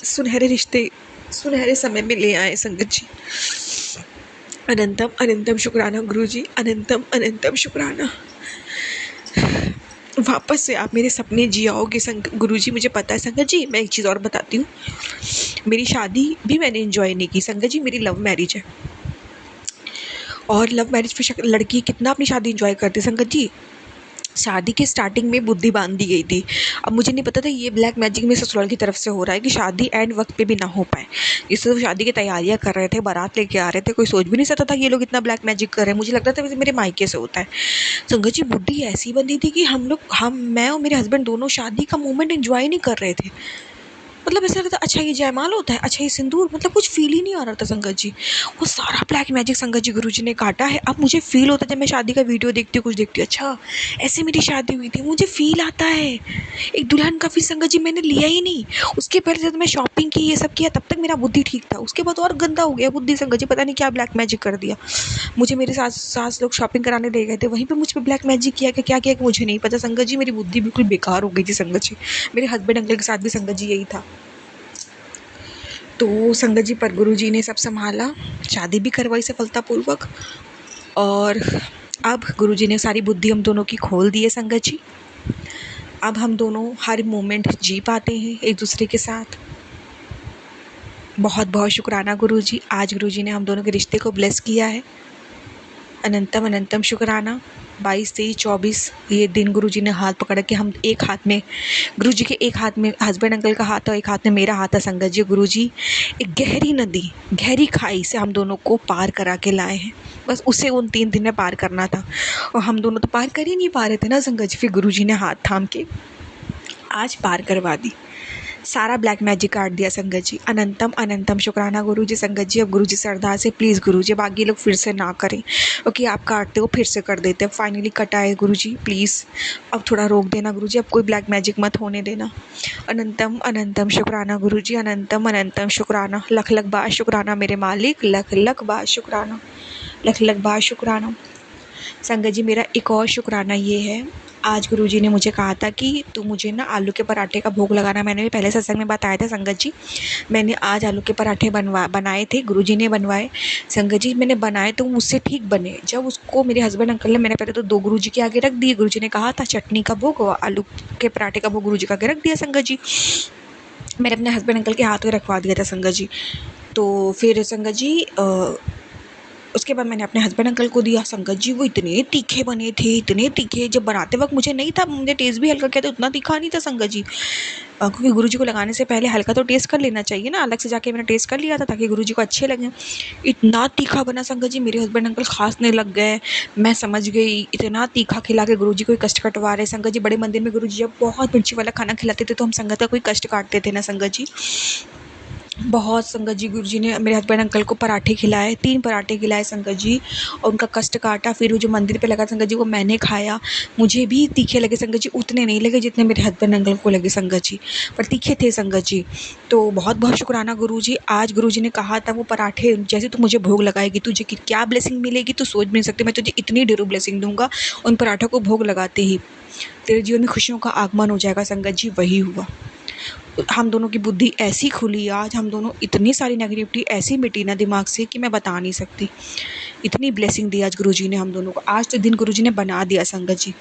S7: सुनहरे रिश्ते, सुनहरे समय में ले आए संगत जी। अनंतम अनंतम शुक्राना गुरुजी, अनंतम अनंतम शुक्राना। वापस से आप मेरे सपने जियाओगे गुरुजी, मुझे पता है संगत जी। मैं एक चीज़ और बताती हूँ, मेरी शादी भी मैंने एंजॉय नहीं की संगत जी, मेरी लव मैरिज है, और लव मैरिज पे लड़की कितना अपनी शादी एंजॉय करती संगत जी। शादी के स्टार्टिंग में बुद्धि बांध दी गई थी, अब मुझे नहीं पता था ये ब्लैक मैजिक में ससुराल की तरफ से हो रहा है कि शादी एंड वक्त पे भी ना हो पाए। इससे तो शादी की तैयारियां कर रहे थे, बारात लेके आ रहे थे, कोई सोच भी नहीं सकता था ये लोग इतना ब्लैक मैजिक कर रहे हैं। मुझे लगता था वैसे मेरे मायके से होता है संगत जी। बुद्धि ऐसी बंदी थी कि मैं और मेरे हस्बैंड दोनों शादी का मोमेंट एंजॉय नहीं कर रहे थे। मतलब ऐसा लगता था अच्छा ये जयमाल होता है, अच्छा ये सिंदूर, मतलब कुछ फील ही नहीं आ रहा था संगत जी। वो सारा ब्लैक मैजिक संगत जी गुरुजी ने काटा है। अब मुझे फील होता है जब मैं शादी का वीडियो देखती हूँ, कुछ देखती हूँ, अच्छा ऐसे मेरी शादी हुई थी, मुझे फील आता है। एक दुल्हन का फील संगत जी मैंने लिया ही नहीं। उसके पहले जब मैं शॉपिंग की, ये सब किया, तब तक मेरा बुद्धि ठीक था, उसके बाद और गंदा हो गया बुद्धि संगत जी, पता नहीं क्या ब्लैक मैजिक कर दिया मुझे। मेरे सास लोग शॉपिंग कराने ले गए थे, वहीं पर मुझ पर ब्लैक मैजिक किया कि क्या किया कि मुझे नहीं पता संगत जी। मेरी बुद्धि बिल्कुल बेकार हो गई थी संगत जी। मेरे हस्बैंड अंकल के साथ भी संगत जी यही था। तो संगत जी पर गुरुजी ने सब संभाला, शादी भी करवाई सफलतापूर्वक, और अब गुरुजी ने सारी बुद्धि हम दोनों की खोल दी है संगत जी। अब हम दोनों हर मोमेंट जी पाते हैं एक दूसरे के साथ। बहुत बहुत शुक्राना गुरुजी, आज गुरुजी ने हम दोनों के रिश्ते को ब्लेस किया है। अनंतम अनंतम शुक्राना। 22, 23, 24 ये दिन गुरुजी ने हाथ पकड़ के, हम एक हाथ में गुरुजी के, एक हाथ में हस्बैंड अंकल का हाथ है, एक हाथ में मेरा हाथ है संगत जी। गुरुजी एक गहरी नदी, गहरी खाई से हम दोनों को पार करा के लाए हैं। बस उसे उन 3 दिन में पार करना था, और हम दोनों तो पार कर ही नहीं पा रहे थे ना संगत जी। फिर गुरुजी ने हाथ थाम के आज पार करवा दी, सारा ब्लैक मैजिक काट दिया संगत जी। अनंतम अनंतम शुक्राना गुरुजी। संगत जी अब गुरुजी से अरदास है, प्लीज़ गुरुजी अब आगे लोग फिर से ना करें, क्योंकि आप काटते हो फिर से कर देते हैं। फाइनली कटा है गुरुजी, प्लीज़ अब थोड़ा रोक देना गुरुजी, अब कोई ब्लैक मैजिक मत होने देना। अनंतम अनंतम शुक्राना गुरुजी, अनंतम अनंतम शुक्राना। लख लख बार शुक्राना मेरे मालिक, लख लख बार शुक्राना। लख लख बार शुक्राना। संगत जी मेरा एक और शुक्राना ये है, आज गुरुजी ने मुझे कहा था कि तू मुझे ना आलू के पराठे का भोग लगाना। मैंने भी पहले सत्संग में बताया था संगत जी, मैंने आज आलू के पराठे बनाए थे, गुरुजी ने बनवाए। संगत जी मैंने बनाए तो मुझसे ठीक बने। जब उसको मेरे हस्बैंड अंकल ने, मैंने पहले तो 2 गुरुजी के आगे रख दिए, गुरुजी ने कहा था चटनी का भोग और आलू के पराठे का भोग गुरुजी के आगे रख दिया संगत जी। मैंने अपने हस्बैंड अंकल के हाथ में रखवा दिया था संगत जी। तो फिर संगत जी उसके बाद मैंने अपने हस्बैंड अंकल को दिया। संगत जी वो इतने तीखे बने थे, इतने तीखे, जब बनाते वक्त मुझे नहीं था, मुझे टेस्ट भी हल्का किया तो उतना तीखा नहीं था संगत जी। क्योंकि गुरुजी को लगाने से पहले हल्का तो टेस्ट कर लेना चाहिए ना, अलग से जाके मैंने टेस्ट कर लिया था ताकि गुरुजी को अच्छे लगे। इतना तीखा बना संगत जी, मेरे हस्बैंड अंकल खांसने लग गए। मैं समझ गई इतना तीखा खिला के गुरुजी को कष्ट कटवा रहे। संगत जी बड़े मंदिर में गुरुजी जब बहुत मिर्ची वाला खाना खिलाते थे तो हम संगत का कोई कष्ट काटते थे ना संगत जी, बहुत। संगत जी गुरुजी ने मेरे हस्बैंड अंकल को पराठे खिलाए, 3 पराठे खिलाए संगत जी, और उनका कष्ट काटा। फिर वो जो मंदिर पे लगा संगत जी वो मैंने खाया। मुझे भी तीखे लगे संगत जी, उतने नहीं लगे जितने मेरे हस्बैंड अंकल को लगे संगत जी, पर तीखे थे संगत जी। तो बहुत बहुत शुक्राना गुरुजी। आज गुरुजी ने कहा था वो पराठे जैसे तू मुझे भोग लगाएगी तुझे क्या ब्लेसिंग मिलेगी तू सोच भी नहीं सकती, मैं तुझे इतनी ढेरों ब्लेसिंग दूंगा उन पराठों को भोग लगाते ही, तेरे जीवन में खुशियों का आगमन हो जाएगा। संगत जी वही हुआ, हम दोनों की बुद्धि ऐसी खुली आज, हम दोनों इतनी सारी नेगेटिविटी ऐसी मिटी ना दिमाग से कि मैं बता नहीं सकती। इतनी ब्लेसिंग दी आज गुरुजी ने हम दोनों को, आज तो दिन गुरुजी ने बना दिया संगत जी,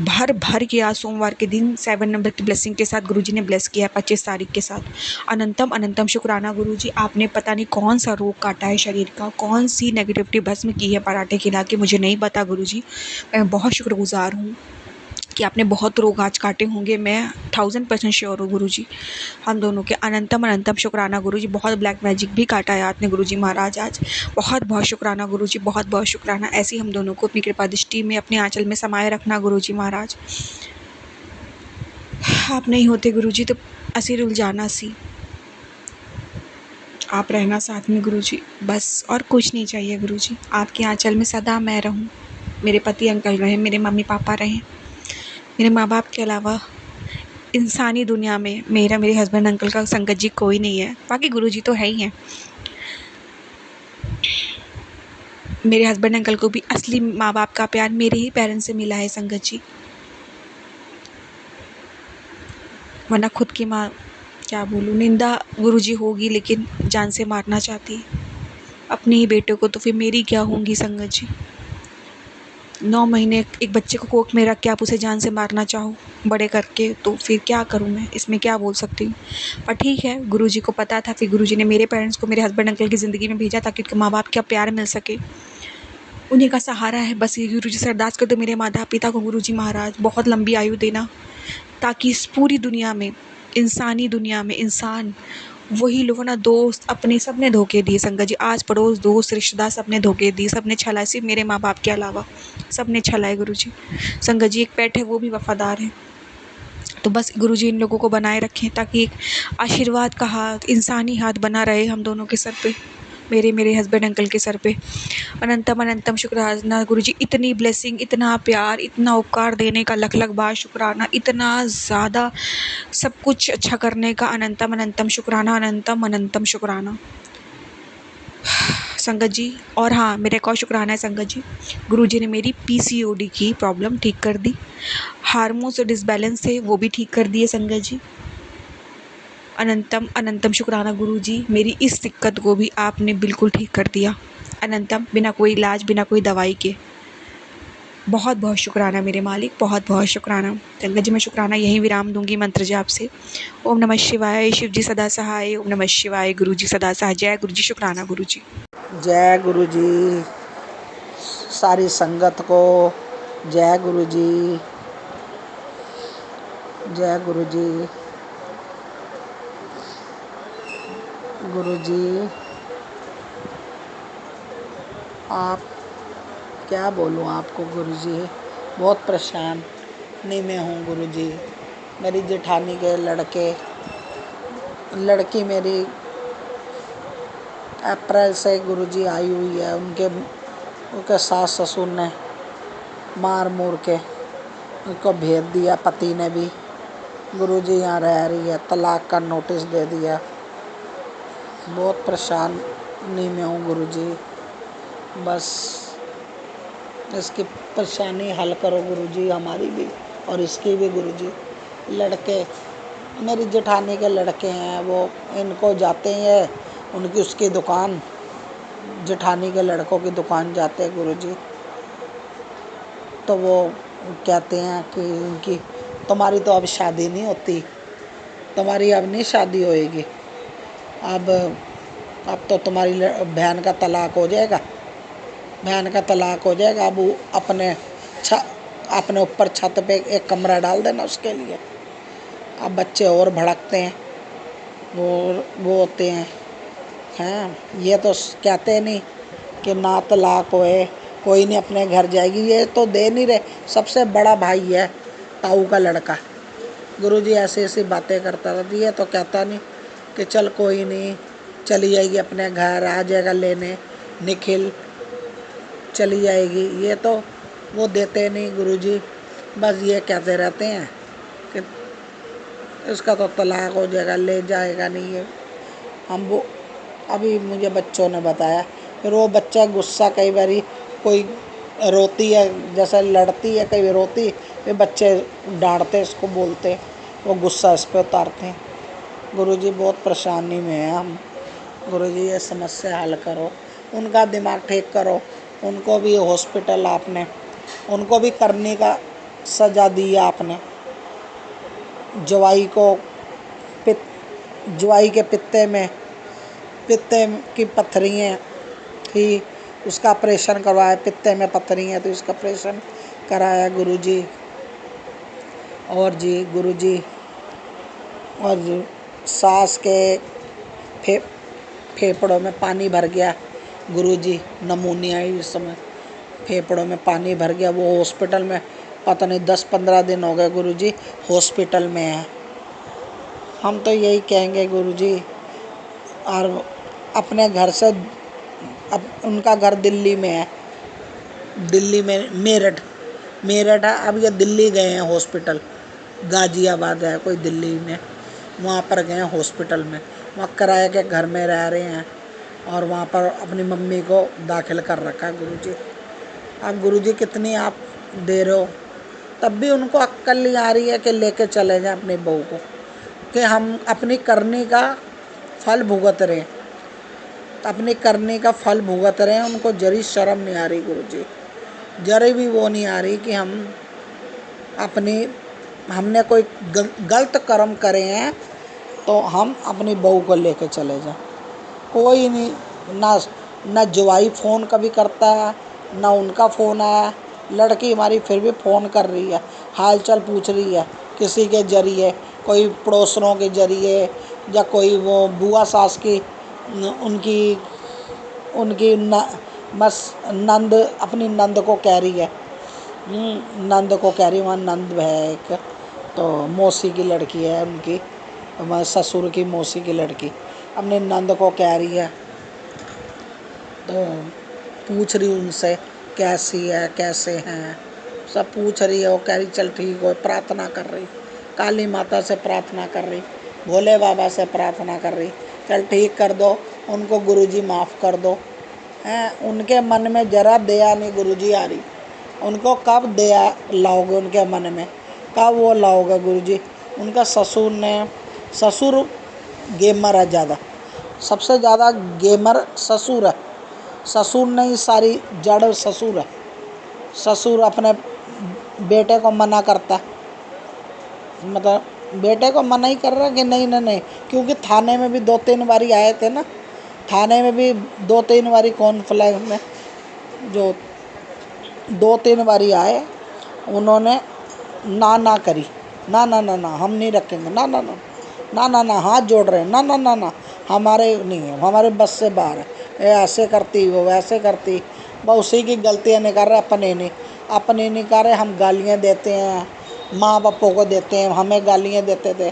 S7: भर भर के। आज सोमवार के दिन 7 नंबर की ब्लेसिंग के साथ गुरुजी ने ब्लेस किया 25 तारीख के साथ। अनंतम अनंतम शुक्राना गुरुजी, आपने पता नहीं कौन सा रोग काटा है शरीर का, कौन सी नेगेटिविटी भस्म की है पराठे खिला के, मुझे नहीं पता गुरुजी। मैं बहुत शुक्रगुजार हूँ कि आपने बहुत रोग आज काटे होंगे, मैं 1000% श्योर हूँ गुरुजी। हम दोनों के अनंतम अनंतम शुक्राना गुरुजी। बहुत ब्लैक मैजिक भी काटा है आपने गुरुजी महाराज आज, बहुत बहुत शुक्राना गुरुजी, बहुत बहुत शुक्राना। ऐसे हम दोनों को अपनी कृपा दृष्टि में अपने आंचल में समाये रखना गुरुजी महाराज। आप नहीं होते गुरुजी तो असी रुल जाना सी, आप रहना साथ में गुरुजी, बस और कुछ नहीं चाहिए गुरुजी। आपके आंचल में सदा मैं रहूं, मेरे पति अंकल रहें, मेरे मम्मी पापा रहें, मेरे माँ बाप के अलावा इंसानी दुनिया में मेरे हस्बैंड अंकल का संगत जी कोई नहीं है, बाकी गुरुजी तो है ही हैं। मेरे हस्बैंड अंकल को भी असली माँ बाप का प्यार मेरे ही पेरेंट्स से मिला है संगत जी, वरना खुद की माँ क्या बोलूँ, निंदा गुरुजी होगी लेकिन जान से मारना चाहती है अपने ही बेटे को, तो फिर मेरी क्या होंगी संगत जी। 9 महीने एक बच्चे को कोख में रख के आप उसे जान से मारना चाहो बड़े करके, तो फिर क्या करूं मैं, इसमें क्या बोल सकती हूँ। पर ठीक है, गुरुजी को पता था, फिर गुरुजी ने मेरे पेरेंट्स को मेरे हस्बैंड अंकल की ज़िंदगी में भेजा ताकि उनके माँ बाप का प्यार मिल सके, उन्हीं का सहारा है बस। ये गुरुजी से अरदास कर दो मेरे माता पिता को गुरुजी महाराज बहुत लंबी आयु देना, ताकि इस पूरी दुनिया में, इंसानी दुनिया में, इंसान वही लोग ना, दोस्त अपने सब ने धोखे दिए संगत जी। आज पड़ोस दोस्त रिश्तेदार सब ने धोखे दिए, सब ने छलाए, सिर्फ मेरे माँ बाप के अलावा सब ने छलाए गुरुजी। संगत जी एक पेट है वो भी वफादार है, तो बस गुरुजी इन लोगों को बनाए रखें ताकि एक आशीर्वाद का हाथ, इंसानी हाथ बना रहे हम दोनों के सर पे, मेरे हस्बैंड अंकल के सर पे। अनंतम अनंतम शुक्राना गुरुजी, इतनी ब्लेसिंग, इतना प्यार, इतना उपकार देने का लख लख बार शुक्राना, इतना ज़्यादा सब कुछ अच्छा करने का अनंतम अनंतम शुक्राना, अनंतम अनंतम शुक्राना संगत जी। और हाँ, मेरा एक और शुक्राना है संगत जी, गुरुजी ने मेरी PCOD की प्रॉब्लम ठीक कर दी, हार्मोन्स डिसबैलेंस थे वो भी ठीक कर दिए संगत जी। अनंतम अनंतम शुक्राना गुरुजी, मेरी इस दिक्कत को भी आपने बिल्कुल ठीक कर दिया, अनंतम, बिना कोई इलाज, बिना कोई दवाई के। बहुत बहुत शुक्राना मेरे मालिक, बहुत बहुत शुक्राना संगत जी। मैं शुक्राना यहीं विराम दूंगी मंत्र जाप से। ओम नमः शिवाय, शिव जी सदा सहाय, ओम नमः शिवाय, गुरु जी सदा सहाय। जय गुरु जी, शुक्राना गुरु जी।
S8: जय गुरु जी, सारी संगत को जय गुरु जी, जय गुरु जी। गुरु जी आप क्या बोलूँ आपको गुरु जी, बहुत परेशानी में हूँ गुरु जी। मेरी जेठानी के लड़की मेरी अप्रैल से गुरु जी आई हुई है, उनके सास ससुर ने मार मूर के उनको भेज दिया, पति ने भी। गुरु जी यहाँ रह रही है, तलाक का नोटिस दे दिया, बहुत परेशानी में हूँ गुरु जी। बस इसकी परेशानी हल करो गुरुजी, हमारी भी और इसकी भी गुरुजी। लड़के मेरी जेठानी के लड़के हैं, वो इनको जाते हैं उनकी उसकी दुकान, जेठानी के लड़कों की दुकान जाते हैं गुरुजी। तो वो कहते हैं कि उनकी तुम्हारी तो अब शादी नहीं होती, तुम्हारी अब नहीं शादी होएगी, अब तो तुम्हारी बहन का तलाक हो जाएगा, बहन का तलाक हो जाएगा, अब वो अपने ऊपर छत पे एक कमरा डाल देना उसके लिए। अब बच्चे और भड़कते हैं, वो होते हैं ये तो कहते नहीं कि ना तलाक होए, कोई नहीं अपने घर जाएगी, ये तो दे नहीं रहे। सबसे बड़ा भाई है ताऊ का लड़का, गुरुजी ऐसी ऐसी बातें करता रहता, ये तो कहता नहीं कि चल कोई नहीं चली जाएगी अपने घर, आ जाएगा लेने, निखिल चली जाएगी, ये तो वो देते नहीं गुरुजी। बस ये कहते रहते हैं कि इसका तो तलाक हो जाएगा, ले जाएगा नहीं है। हम वो अभी मुझे बच्चों ने बताया, फिर वो बच्चा गुस्सा, कई बारी कोई रोती है, जैसे लड़ती है, कई रोती, फिर बच्चे डांटते इसको, बोलते, वो गुस्सा इस पे उतारते हैं। गुरुजी बहुत परेशानी में है हम, गुरुजी ये समस्या हल करो, उनका दिमाग ठीक करो। उनको भी हॉस्पिटल आपने, उनको भी करने का सजा दी आपने। जवाई को जवाई के पित्ते की पत्थरियाँ थी, उसका ऑपरेशन करवाया, पित्ते में पत्थरी है तो उसका ऑपरेशन कराया गुरुजी। और जी गुरुजी, और सास के फेफड़ों में पानी भर गया गुरुजी, नमूनिया इस समय फेफड़ों में पानी भर गया, वो हॉस्पिटल में पता नहीं 10-15 दिन हो गए गुरुजी, हॉस्पिटल में है। हम तो यही कहेंगे गुरुजी, और अपने घर से, अब उनका घर दिल्ली में है, दिल्ली में मेरठ है, अब ये दिल्ली गए हैं हॉस्पिटल, गाजियाबाद है कोई दिल्ली में, वहाँ पर गए हैं हॉस्पिटल में, वहाँ किराए के घर में रह रहे हैं और वहाँ पर अपनी मम्मी को दाखिल कर रखा है गुरुजी। अब गुरुजी कितनी आप दे रहे हो, तब भी उनको अक्ल नहीं आ रही है कि लेके चले जाएं अपनी बहू को, कि हम अपनी करने का फल भुगत रहे हैं, अपनी करने का फल भुगत रहे हैं। उनको जरी शर्म नहीं आ रही गुरुजी, जरी भी वो नहीं आ रही कि हमने कोई गलत कर्म करे हैं तो हम अपनी बहू को लेके चले जाएं। कोई नहीं, ना जवाई फ़ोन कभी करता है, ना उनका फ़ोन आया। लड़की हमारी फिर भी फ़ोन कर रही है, हाल चाल पूछ रही है, किसी के जरिए, कोई पड़ोसनों के जरिए, या कोई वो बुआ सास की उनकी नंद, अपनी नंद को कह रही है, नंद को कह रही, वहाँ नंद है एक, तो मौसी की लड़की है उनकी, हमारे ससुर की मौसी की लड़की, अपनी नंद को कह रही है, तो पूछ रही उनसे कैसी है, कैसे हैं, सब पूछ रही है। वो कह रही चल ठीक हो, प्रार्थना कर रही, काली माता से प्रार्थना कर रही, भोले बाबा से प्रार्थना कर रही, चल ठीक कर दो उनको गुरुजी, माफ़ कर दो। उनके मन में जरा दया नहीं गुरुजी आ रही, उनको कब दया लाओगे उनके मन में, कब वो लाओगे गुरुजी। उनका ससुर गेमर है ज़्यादा, सबसे ज़्यादा गेमर ससुर है, ससुर नहीं सारी जड़ ससुर है। ससुर अपने बेटे को मना करता है, मतलब बेटे को मना ही कर रहा कि नहीं, क्योंकि थाने में भी 2-3 बारी आए थे ना, थाने में भी 2-3 बारी कॉन्फ्रेंस में जो 2-3 बारी आए, उन्होंने ना करी, ना हम नहीं रखेंगे, ना हाथ जोड़ रहे हैं, ना हमारे नहीं है, हमारे बस से बाहर है, ऐसे करती वो वैसे करती, बस उसी की गलतियाँ नहीं कर रहे, अपने नहीं कर रहे। हम गालियाँ देते हैं, माँ बापों को देते हैं, हमें गालियाँ देते थे,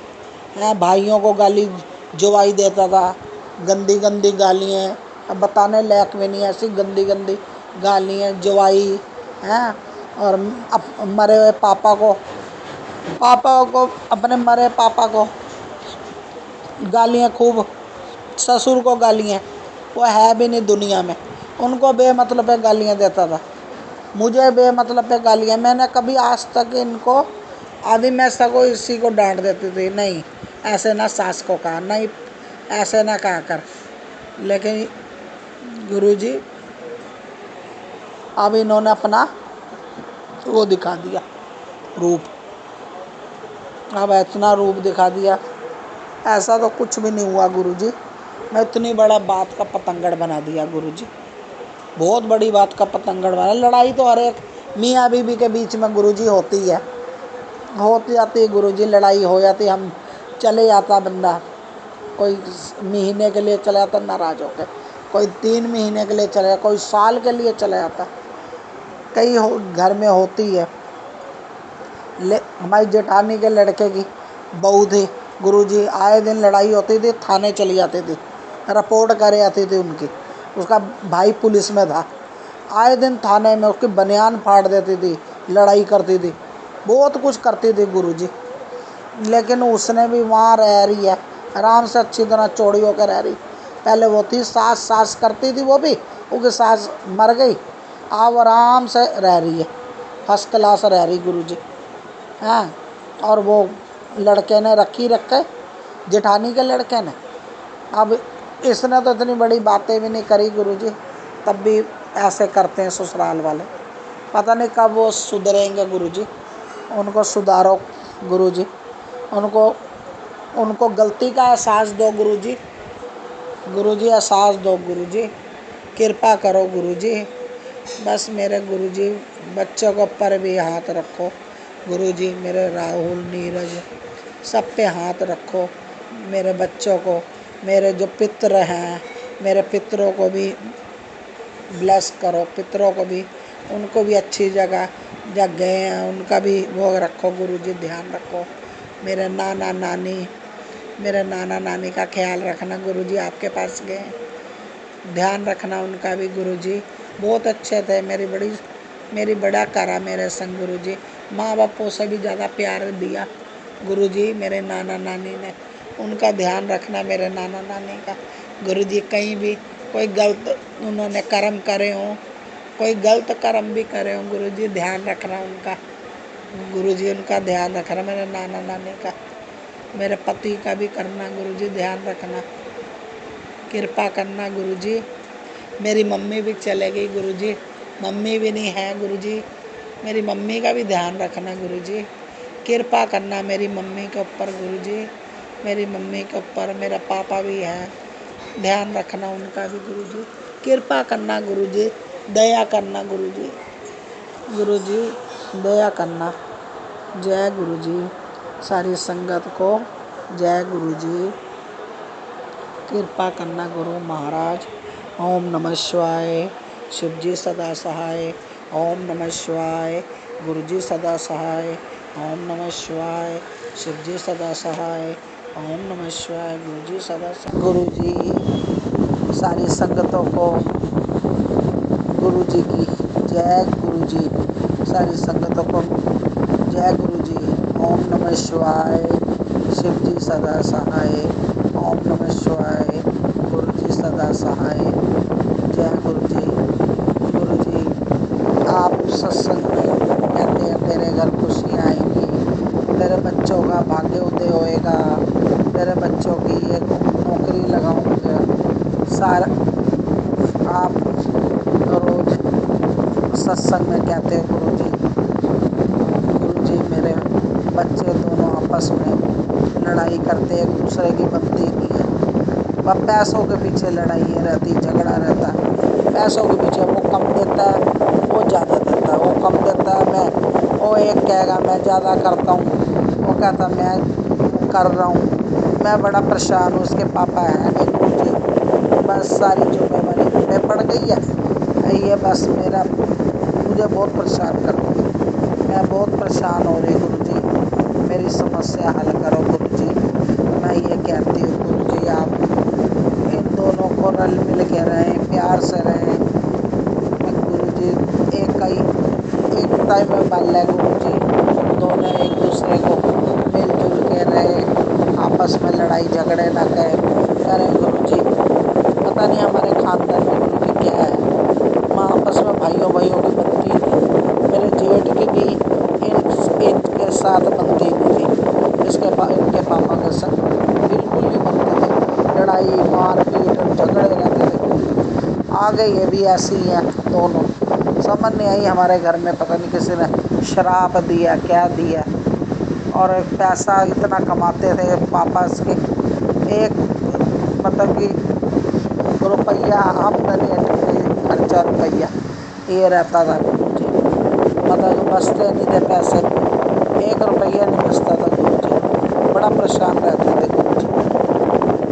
S8: भाइयों को गाली जवाई देता था, गंदी गालियाँ, अब बताने लायक भी नहीं, ऐसी गंदी गालियाँ जवाई हैं। और मरे हुए पापा को अपने मरे पापा को गालियाँ खूब, ससुर को गालियाँ, वो है भी नहीं दुनिया में, उनको बेमतलब पे गालियाँ देता था, मुझे बेमतलब पे गालियाँ। मैंने कभी आज तक इनको आदि मैं सगों इसी को डांट देती थी, नहीं ऐसे ना सास को कहा, नहीं ऐसे ना कहा कर। लेकिन गुरुजी अब इन्होंने अपना वो दिखा दिया रूप, अब इतना रूप दिखा दिया। ऐसा तो कुछ भी नहीं हुआ गुरुजी, मैं इतनी बड़ा बात का पतंगड़ बना दिया गुरुजी, बहुत बड़ी बात का पतंगड़ बना। लड़ाई तो हर एक मियाँ बीवी के बीच में गुरुजी होती है, होती जाती है गुरुजी, लड़ाई हो जाती, हम चले जाता बंदा, कोई महीने के लिए चला जाता नाराज होकर, कोई 3 महीने के लिए चला जाता, कोई साल के लिए चला जाता, कई घर में होती है। हमारी जेठानी के लड़के की बहू थी गुरुजी, आए दिन लड़ाई होती थी, थाने चली जाती थी, रिपोर्ट करे आती थी उनकी, उसका भाई पुलिस में था, आए दिन थाने में उसकी बनियान फाड़ देती थी, लड़ाई करती थी, बहुत कुछ करती थी गुरुजी। लेकिन उसने भी वहाँ रह रही है आराम से, अच्छी तरह चौड़ी होकर रह रही। पहले वो थी सास करती थी, वो भी उसकी सास मर गई, अब आराम से रह रही है, फर्स्ट क्लास रह रही गुरुजी। हाँ, और वो लड़के ने रखे जेठानी के लड़के ने। अब इसने तो इतनी बड़ी बातें भी नहीं करी गुरुजी, तब भी ऐसे करते हैं ससुराल वाले, पता नहीं कब वो सुधरेंगे गुरुजी। उनको सुधारो गुरुजी, उनको गलती का एहसास दो गुरुजी, गुरुजी एहसास दो गुरुजी, कृपा करो गुरुजी। बस मेरे गुरुजी बच्चों के ऊपर भी हाथ रखो गुरुजी, मेरे राहुल नीरज सब पे हाथ रखो, मेरे बच्चों को, मेरे जो पितर हैं, मेरे पितरों को भी ब्लेस करो, पितरों को भी, उनको भी अच्छी जगह गए हैं उनका भी वो रखो गुरुजी, ध्यान रखो। मेरे नाना नानी का ख्याल रखना गुरुजी, आपके पास गए हैं, ध्यान रखना उनका भी गुरुजी, बहुत अच्छे थे, मेरी बड़ा करा मेरे संग गुरुजी, माँ बापों से भी ज़्यादा प्यार दिया गुरुजी मेरे नाना नानी ने, उनका ध्यान रखना मेरे नाना नानी का गुरुजी। कहीं भी कोई गलत उन्होंने कर्म करे हों, कोई गलत कर्म भी करे हों गुरुजी, ध्यान रखना उनका गुरुजी, उनका ध्यान रखना मेरे नाना नानी का, मेरे पति का भी करना गुरुजी, ध्यान रखना, कृपा करना गुरुजी। मेरी मम्मी भी चले गई गुरुजी, मम्मी भी नहीं है गुरुजी, मेरी मम्मी का भी ध्यान रखना गुरुजी, कृपा करना मेरी मम्मी के ऊपर गुरुजी, मेरी मम्मी के ऊपर। मेरा पापा भी है, ध्यान रखना उनका भी गुरुजी, कृपा करना गुरुजी, दया करना गुरुजी, गुरुजी दया करना। जय गुरुजी, सारी संगत को जय गुरुजी, कृपा करना गुरु महाराज। ओम नमः शिवाय, शिव जी सदा सहाय, ओम नमः शिवाय, गुरु जी सदा सहाय, ओम नमः शिवाय, शिव जी सदा सहाय, ओम नमः शिवाय, गुरु जी सदा सहाय। गुरु जी सारी संगतों को गुरु जी की जय, गुरु जी सारी संगतों को जय गुरु जी। ओम नमः शिवाय, शिव जी सदा सहाय, ओम नमः शिवाय, गुरु जी सदा सहाय, जय गुरु जी। गुरु जी आप सत्संग में कहते हैं तेरे घर खुशियाँ आएंगी, तेरे बच्चों का भाग्य उदय होएगा, तेरे बच्चों की एक नौकरी लगाऊंगा, सारा आप रोज सत्संग में कहते हैं गुरु जी मेरे बच्चे दोनों आपस में लड़ाई करते, एक दूसरे की बनती नहीं है, वह पैसों के पीछे लड़ाई रहती, झगड़ा रहता है, पैसों के पीछे, वो कम देता है वो ज़्यादा देता है, वो कम देता है मैं, वो एक कहेगा मैं ज़्यादा करता हूँ, वो कहता मैं कर रहा हूँ, मैं बड़ा परेशान हूँ, उसके पापा है नहीं गुरु जी, बस सारी जिम्मेवारी मुझ पे पड़ गई है, ये बस मेरा मुझे बहुत परेशान करती है, मैं बहुत परेशान हो रही गुरु जी, मेरी समस्या हल करो गुरु जी। मैं ये कहती हूँ गुरु जी आप इन दोनों को रल मिल के रहें, प्यार से रहें गुरु जी, एकता में बल है गुरु जी, दोनों एक दूसरे को मिलजुल के रहे, आपस में लड़ाई झगड़े ना करें गुरु जी। पता नहीं हमारे खानदान में गुरु जी क्या है, साथ बनती नहीं थी। इनके पापा के साथ बिल्कुल नहीं बनती थी। लड़ाई मारपीट झगड़े रहते थे। आगे ये भी ऐसी ही हैं दोनों। समझ नहीं आई हमारे घर में, पता नहीं किसी ने शराब दिया क्या दिया। और पैसा इतना कमाते थे पापा इसके, एक मतलब कि रुपया आमदनी खर्चा रुपया ये रहता था गुरुजी। मतलब बचते नहीं थे पैसे, 1 रुपया नहीं बचता था गुरुजी। बड़ा परेशान रहते थे गुरुजी,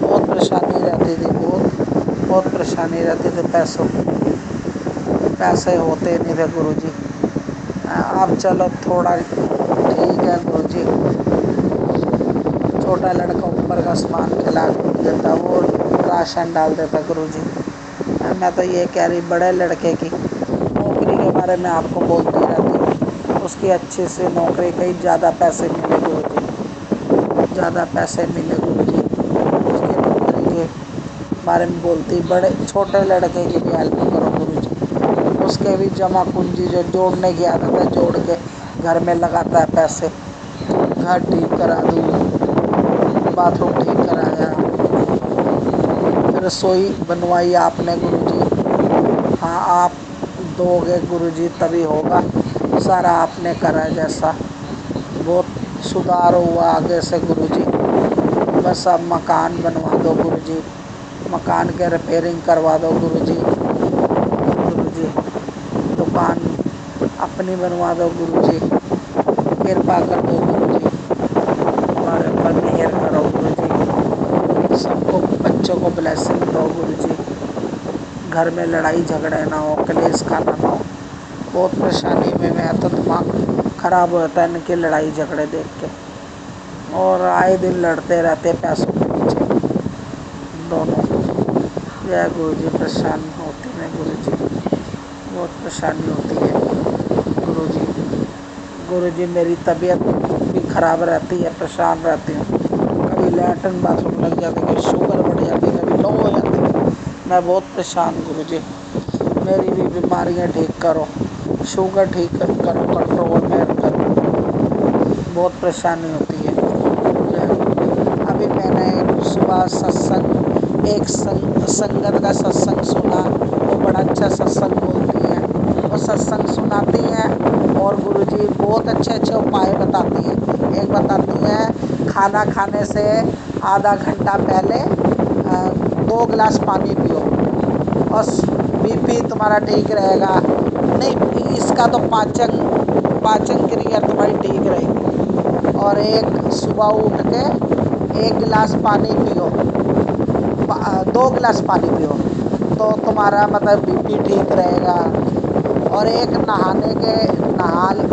S8: बहुत परेशानी रहती थी, बहुत परेशानी रहती थी। पैसे होते नहीं थे गुरुजी। अब चलो थोड़ा ठीक है गुरुजी। छोटा लड़का ऊपर का सामान खिला देता, वो राशन डाल देता गुरुजी। मैं तो ये कह रही बड़े लड़के की नौकरी के बारे में आपको बोलती रहती हूँ। उसकी अच्छी सी नौकरी, कहीं ज़्यादा पैसे मिले गुरुजी, ज़्यादा पैसे मिले गुरुजी। उसकी नौकरी के बारे में बोलती। बड़े छोटे लड़के की भी हेल्प करो गुरुजी। उसके भी जमा पूंजी जो जोड़ने की आदत है, जोड़ के घर में लगाता है पैसे। घर ठीक करा दूँ, बाथरूम ठीक कराया, रसोई बनवाई आपने गुरुजी। हाँ आप दोगे गुरुजी तभी होगा, सारा आपने करा जैसा। बहुत सुधार हुआ आगे से गुरुजी। बस अब मकान बनवा दो गुरुजी, मकान के रिपेयरिंग करवा दो गुरुजी। दुकान अपनी बनवा दो गुरुजी। कृपा कर दो गुरुजी, हमारे ऊपर मेहर करो गुरुजी। सबको बच्चों को ब्लेसिंग दो गुरुजी। घर में लड़ाई झगड़े ना हो, कलेश खाना ना हो। बहुत परेशानी में मैं तो दिमाग खराब हो जाता है इनकी लड़ाई झगड़े देख के। और आए दिन लड़ते रहते पैसों के पीछे दोनों। जय गुरुजी। परेशान होती है गुरुजी, बहुत परेशानी होती है गुरुजी। गुरुजी मेरी तबीयत भी ख़राब रहती है, परेशान रहती हूँ। कभी लैट्रिन बाथरूम लग जाती है, कभी शुगर बढ़ जाती है, कभी लो हो जाती है। मैं बहुत परेशान गुरुजी। मेरी भी बीमारियाँ ठीक करो, शुगर ठीक करो, कंट्रोल में करो। बहुत परेशानी होती है। अभी मैंने सुबह सत्संग, एक संगत का सत्संग सुना। वो बड़ा अच्छा सत्संग बोलती हैं, वो सत्संग सुनाती हैं और गुरुजी बहुत अच्छे अच्छे उपाय बताती हैं। एक बताती हैं खाना खाने से आधा घंटा पहले 2 गिलास पानी पियो और बीपी तुम्हारा ठीक रहेगा। नहीं, इसका तो पाचन क्रिया तुम्हारी ठीक रहेगी। और एक सुबह उठ के 1 गिलास पानी पियो, 2 गिलास पानी पियो तो तुम्हारा मतलब बीपी ठीक रहेगा। और एक नहा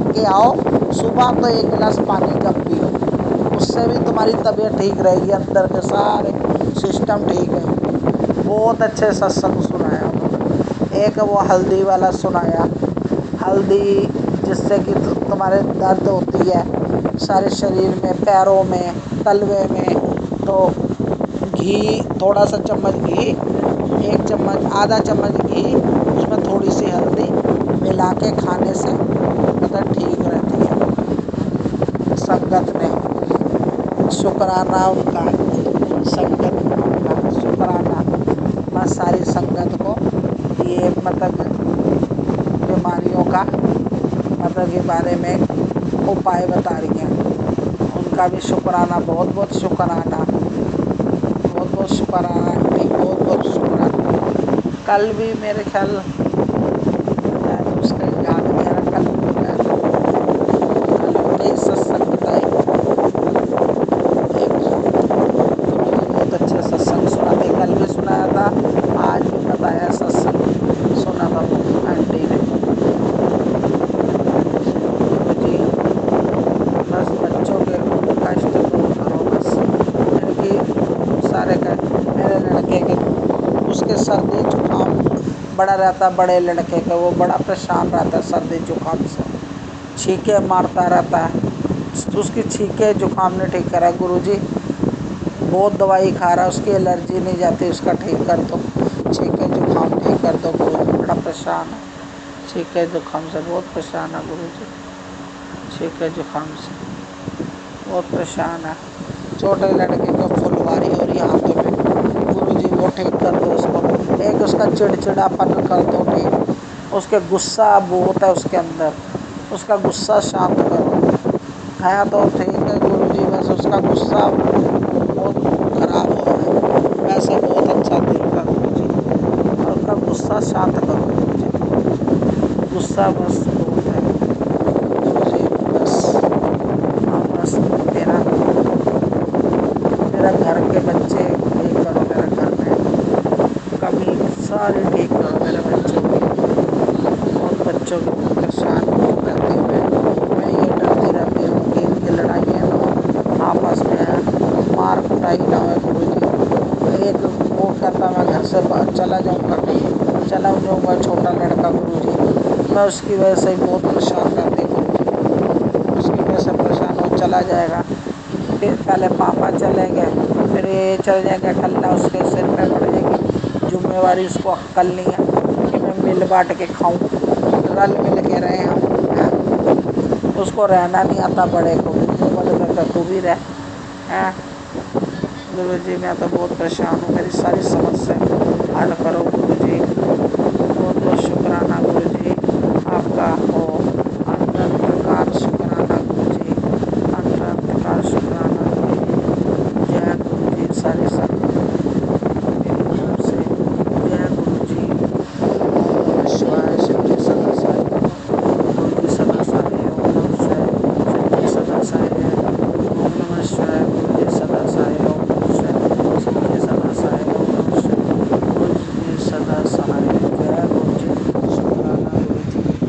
S8: के आओ सुबह, तो 1 गिलास पानी कम पियो, उससे भी तुम्हारी तबीयत ठीक रहेगी, अंदर के सारे सिस्टम ठीक है। बहुत अच्छे सत्संग सुनाया उन्होंने। एक वो हल्दी वाला सुनाया, हल्दी जिससे कि तुम्हारे दर्द होती है सारे शरीर में, पैरों में, तलवे में, तो घी, थोड़ा सा चम्मच घी, 1 चम्मच, आधा चम्मच घी, उसमें थोड़ी सी हल्दी मिला के खाने से मतलब ठीक रहती है। संगत ने शुक्राना उनका, संगत का शुक्राना। मैं सारी संगत को ये मतलब बीमारियों का मतलब के बारे में उपाय बता रही हैं। उनका भी शुक्राना, बहुत बहुत शुक्राना, बहुत बहुत शुक्राना आंटी, बहुत बहुत शुक्राना। कल भी मेरे ख्याल उसका याद नहीं आ रहा, कल कई सत्संग बताए। बहुत अच्छे सत्संग सुनाते, कल भी सुनाया था, आज भी बताया सत्संग सुना था आंटी ने। जी बस बच्चों के कष्ट दूर करो, बस इनकी सारे का। मेरे लड़के के उसके सर्दी जुकाम बड़ा रहता, बड़े लड़के का वो बड़ा परेशान रहता है सर्दी जुकाम से, छींके मारता रहता है। उसकी छींके जुकाम ने ठीक करा गुरुजी। बहुत दवाई खा रहा है, उसकी एलर्जी नहीं जाती, उसका ठीक कर दो, छींके जुकाम ठीक कर दो गुरुजी। बड़ा परेशान है छींके जुकाम से, बहुत परेशान है गुरुजी, छींके जुकाम से। बहुत परेशान है। छोटे लड़के को फुलवारी हो रही है हाथों में, गुरुजी वो ठीक कर दो उसको। एक उसका चिड़चिड़ापन कर दो ठीक, उसके गुस्सा बहुत है उसके अंदर, उसका गुस्सा शांत करो। है तो ठीक है गुरुजी, बस उसका गुस्सा बहुत खराब हो रहा है, वैसे बहुत अच्छा दिल का गुरुजी, और उसका गुस्सा शांत करो गुरुजी, गुस्सा बस बहुत है गुरुजी। बस हाँ, बस मेरा घर के बच्चे ठीक करो, मेरे घर में कभी सारे ठीक करो मेरे बच्चों की, बहुत बच्चों को परेशान करती हूँ मैं ये डरती रहती हूँ कि इनकी लड़ाइयाँ ना हो, आपस में है मार कुटाई ना हो गुरुजी। एक वो कहता मैं घर से चला जाऊँगा, छोटा लड़का गुरुजी, मैं उसकी वजह से बहुत परेशान रहती हूँ गुरुजी, उसकी वजह से परेशान हो चला जाएगा। फिर पहले पापा चले गए, फिर ये चल जाएगा, कल्ला उसके सिर पे पड़ जाएगी जिम्मेवारी, उसको अक्ल नहीं है कि मैं मिल बांट के खाऊं, रल मिल के रहे हम। उसको रहना नहीं आता बड़े को, बड़े करके तू भी रह हैं। गुरुजी मैं तो बहुत परेशान हूँ, मेरी सारी समस्या हल करो गुरुजी। बहुत बहुत शुक्राना गुरुजी आपका हो, अनंत प्रकार शुक्राना गुरुजी, अनंत प्रकार शुक्राना गुरुजी। जय गुरुजी सारी मेरी तरफ से जय गुरुजी। ओम नमः शिवाय, शिवजी सदा साई, गुरुजी सदा साई, ओम नमः शिवाय, शिवजी सदा साई, ओम नमः शिवाय, गुरुजी सदा साई, ओम नमः शिवाय, शिवजी सदा साई, ओम नमः शिवाय, गुरुजी सदा सहाय। जय गुरुजी शुक्राना गुरुजी,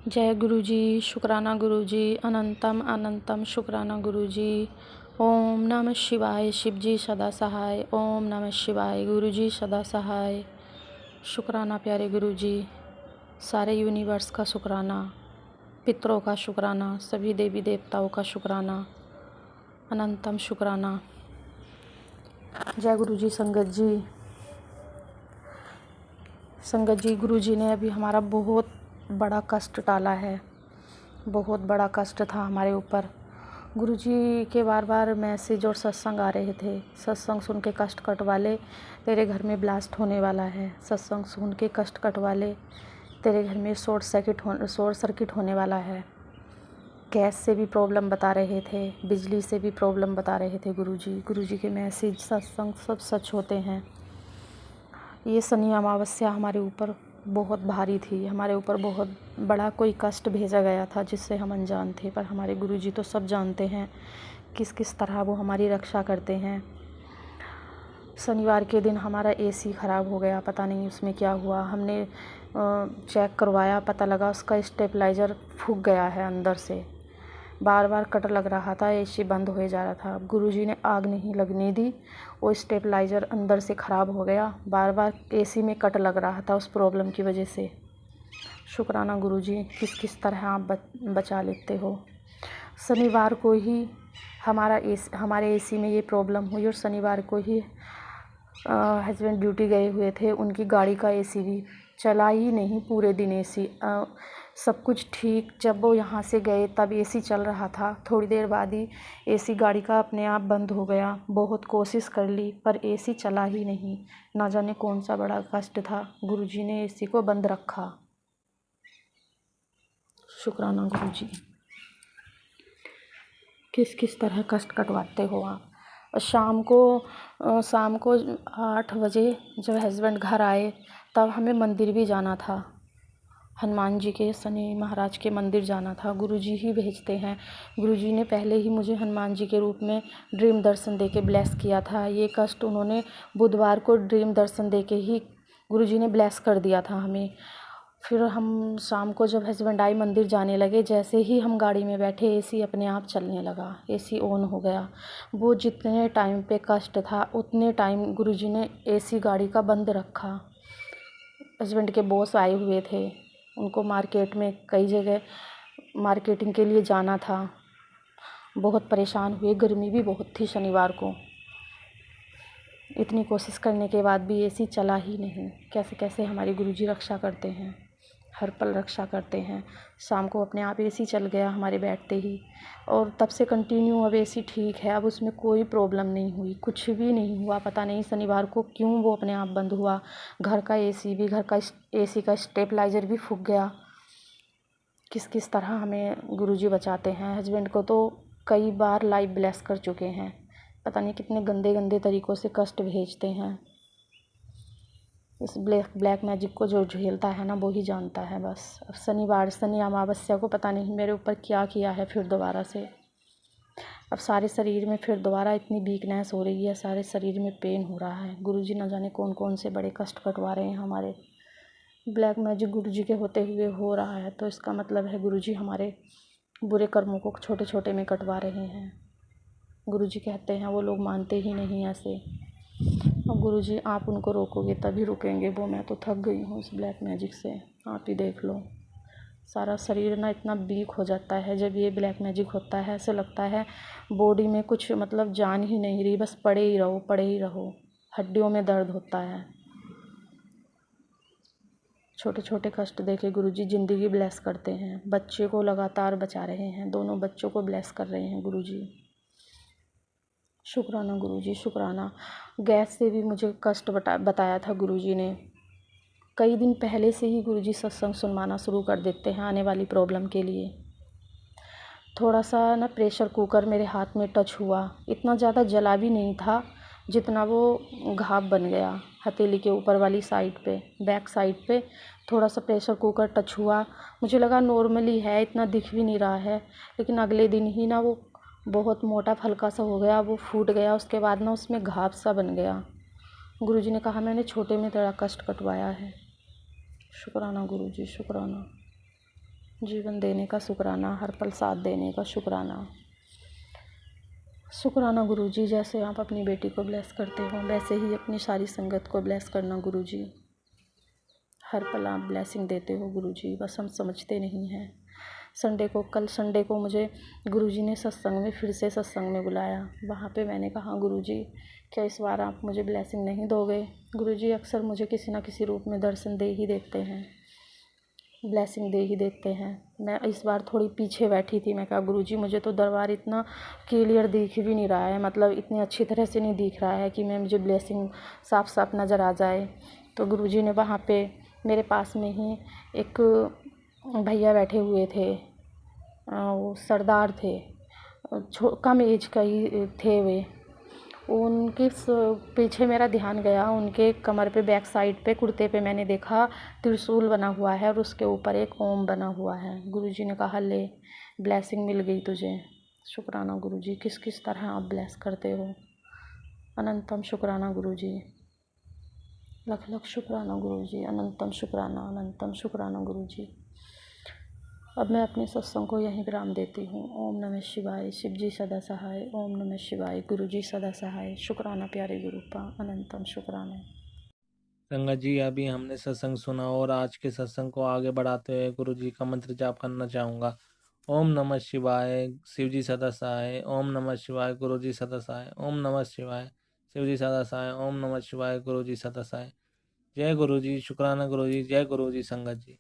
S8: जय गुरु।
S9: जय गुरुजी, शुक्राना गुरुजी, अनंतम अनंतम शुक्राना गुरुजी। ओम नमः शिवाय, शिवजी सदा सहाय, ओम नमः शिवाय, गुरुजी सदा सहाय। शुक्राना प्यारे गुरुजी, सारे यूनिवर्स का शुक्राना, पितरों का शुक्राना, सभी देवी देवताओं का शुक्राना, अनंतम शुक्राना। जय गुरुजी। संगत जी गुरुजी ने अभी हमारा बहुत बड़ा कष्ट टाला है, बहुत बड़ा कष्ट था हमारे ऊपर। गुरुजी के बार बार मैसेज और सत्संग आ रहे थे, सत्संग सुन के कष्ट कटवा ले, तेरे घर में ब्लास्ट होने वाला है, सत्संग सुन के कष्ट कटवा ले, तेरे घर में शॉर्ट सर्किट होने वाला है। गैस से भी प्रॉब्लम बता रहे थे, बिजली से भी प्रॉब्लम बता रहे थे गुरुजी के मैसेज सत्संग सब सच होते हैं। ये शनि अमावस्या हमारे ऊपर बहुत भारी थी, हमारे ऊपर बहुत बड़ा कोई कष्ट भेजा गया था जिससे हम अनजान थे, पर हमारे गुरुजी तो सब जानते हैं किस किस तरह वो हमारी रक्षा करते हैं। शनिवार के दिन हमारा एसी ख़राब हो गया, पता नहीं उसमें क्या हुआ। हमने चेक करवाया, पता लगा उसका स्टेबलाइज़र फूक गया है अंदर से, बार बार कट लग रहा था, एसी बंद हो जा रहा था। अब गुरुजी ने आग नहीं लगने दी, वो स्टेबलाइज़र अंदर से ख़राब हो गया, बार बार एसी में कट लग रहा था उस प्रॉब्लम की वजह से। शुक्राना गुरुजी, किस किस तरह आप बचा लेते हो। शनिवार को ही हमारे एसी में ये प्रॉब्लम हुई और शनिवार को ही हस्बैंड ड्यूटी गए हुए थे, उनकी गाड़ी का एसी भी चला ही नहीं पूरे दिन। एसी सब कुछ ठीक, जब वो यहाँ से गए तब एसी चल रहा था, थोड़ी देर बाद ही एसी गाड़ी का अपने आप बंद हो गया। बहुत कोशिश कर ली पर एसी चला ही नहीं, ना जाने कौन सा बड़ा कष्ट था, गुरुजी ने एसी को बंद रखा। शुक्राना गुरुजी, किस किस तरह कष्ट कटवाते हो आप। शाम को 8 बजे जब हस्बैंड घर आए तब हमें मंदिर भी जाना था, हनुमान जी के, शनि महाराज के मंदिर जाना था। गुरुजी ही भेजते हैं, गुरुजी ने पहले ही मुझे हनुमान जी के रूप में ड्रीम दर्शन देके ब्लेस किया था। ये कष्ट उन्होंने बुधवार को ड्रीम दर्शन देके ही गुरुजी ने ब्लेस कर दिया था हमें। फिर हम शाम को जब हस्बैंड आए मंदिर जाने लगे, जैसे ही हम गाड़ी में बैठे एसी अपने आप चलने लगा, एसी ऑन हो गया। वो जितने टाइम पे कष्ट था उतने टाइम गुरुजी ने एसी गाड़ी का बंद रखा। हस्बैंड के बॉस आए हुए थे, उनको मार्केट में कई जगह मार्केटिंग के लिए जाना था, बहुत परेशान हुए, गर्मी भी बहुत थी शनिवार को। इतनी कोशिश करने के बाद भी एसी चला ही नहीं। कैसे कैसे हमारे गुरुजी रक्षा करते हैं। हर पल रक्षा करते हैं। शाम को अपने आप एसी चल गया हमारे बैठते ही, और तब से कंटिन्यू अब एसी ठीक है, अब उसमें कोई प्रॉब्लम नहीं हुई, कुछ भी नहीं हुआ। पता नहीं शनिवार को क्यों वो अपने आप बंद हुआ। घर का एसी का स्टेबलाइजर भी फूक गया। किस किस तरह हमें गुरुजी बचाते हैं। हस्बैंड को तो कई बार लाइव ब्लेस कर चुके हैं। पता नहीं कितने गंदे गंदे तरीक़ों से कष्ट भेजते हैं। इस ब्लैक मैजिक को जो झेलता है ना, वो ही जानता है बस। अब शनि अमावस्या को पता नहीं मेरे ऊपर क्या किया है फिर दोबारा से। अब सारे शरीर में फिर दोबारा इतनी वीकनेस हो रही है, सारे शरीर में पेन हो रहा है। गुरुजी न जाने कौन कौन से बड़े कष्ट कटवा रहे हैं हमारे। ब्लैक मैजिक गुरुजी के होते हुए हो रहा है, तो इसका मतलब है गुरुजी हमारे बुरे कर्मों को छोटे छोटे में कटवा रहे हैं। गुरुजी कहते हैं, वो लोग मानते ही नहीं ऐसे। और गुरुजी आप उनको रोकोगे तभी रुकेंगे वो। मैं तो थक गई हूँ इस ब्लैक मैजिक से। आप ही देख लो, सारा शरीर ना इतना वीक हो जाता है जब ये ब्लैक मैजिक होता है। ऐसे लगता है बॉडी में कुछ मतलब जान ही नहीं रही, बस पड़े ही रहो पड़े ही रहो। हड्डियों में दर्द होता है। छोटे छोटे कष्ट देके गुरुजी ज़िंदगी ब्लेस करते हैं। बच्चे को लगातार बचा रहे हैं, दोनों बच्चों को ब्लेस कर रहे हैं गुरुजी। शुक्राना गुरुजी, शुक्राना। गैस से भी मुझे कष्ट बताया था गुरुजी ने। कई दिन पहले से ही गुरुजी सत्संग सुनवाना शुरू कर देते हैं आने वाली प्रॉब्लम के लिए। थोड़ा सा ना प्रेशर कुकर मेरे हाथ में टच हुआ, इतना ज़्यादा जला भी नहीं था जितना वो घाव बन गया। हथेली के ऊपर वाली साइड पे, बैक साइड पे थोड़ा सा प्रेशर कुकर टच हुआ। मुझे लगा नॉर्मली है, इतना दिख भी नहीं रहा है, लेकिन अगले दिन ही ना वो बहुत मोटा हल्का सा हो गया, वो फूट गया। उसके बाद ना उसमें घाव सा बन गया। गुरुजी ने कहा मैंने छोटे में तेरा कष्ट कटवाया है। शुक्राना गुरुजी, शुक्राना। जीवन देने का शुक्राना, हर पल साथ देने का शुक्राना। शुक्राना गुरुजी, जैसे आप अपनी बेटी को ब्लेस करते हो वैसे ही अपनी सारी संगत को ब्लेस करना गुरुजी। हर पल आप ब्लेसिंग देते हो गुरुजी, बस हम समझते नहीं हैं। कल संडे को मुझे गुरुजी ने फिर से सत्संग में बुलाया। वहाँ पे मैंने कहा गुरुजी क्या इस बार आप मुझे ब्लेसिंग नहीं दोगे। गुरुजी अक्सर मुझे किसी न किसी रूप में दर्शन दे ही देते हैं, ब्लेसिंग दे ही देते हैं। मैं इस बार थोड़ी पीछे बैठी थी। मैं कहा गुरुजी मुझे तो दरबार इतना क्लियर दिख भी नहीं रहा है, मतलब इतनी अच्छी तरह से नहीं दिख रहा है कि मुझे ब्लेसिंग साफ साफ नज़र आ जाए। तो गुरुजी ने वहाँ पे मेरे पास में ही एक भैया बैठे हुए थे, वो सरदार थे, कम एज का ही थे वे। उनके पीछे मेरा ध्यान गया, उनके कमर पे बैक साइड पे कुर्ते पे मैंने देखा त्रिशूल बना हुआ है और उसके ऊपर एक ओम बना हुआ है। गुरुजी ने कहा ले ब्लेसिंग मिल गई तुझे। शुक्राना गुरुजी, किस किस तरह आप ब्लेस करते हो। अनंतम शुक्राना गुरुजी, लख लख शुक्राना गुरुजी, अनंतम शुक्राना गुरुजी। अब मैं अपने सत्संग को यहीं विराम देती हूँ। ओम नमः शिवाय, शिव जी सदा सहाय। ओम नमः शिवाय, गुरु जी सदा सहाय। शुक्राना प्यारे गुरुपा, अनंतम शुक्राना।
S1: संगत जी, अभी हमने सत्संग सुना और आज के सत्संग को आगे बढ़ाते हुए गुरु जी का मंत्र जाप करना चाहूँगा। ओम नमः शिवाय, शिव जी सदा सहाय। ओम नमः शिवाय, गुरु जी सदा सहाय। ओम नमः शिवाय, शिव जी सदा सहाय। ओम नमः शिवाय, गुरु जी सदा सहाय। जय गुरु जी, शुक्राना गुरु जी, जय गुरु जी संगत जी।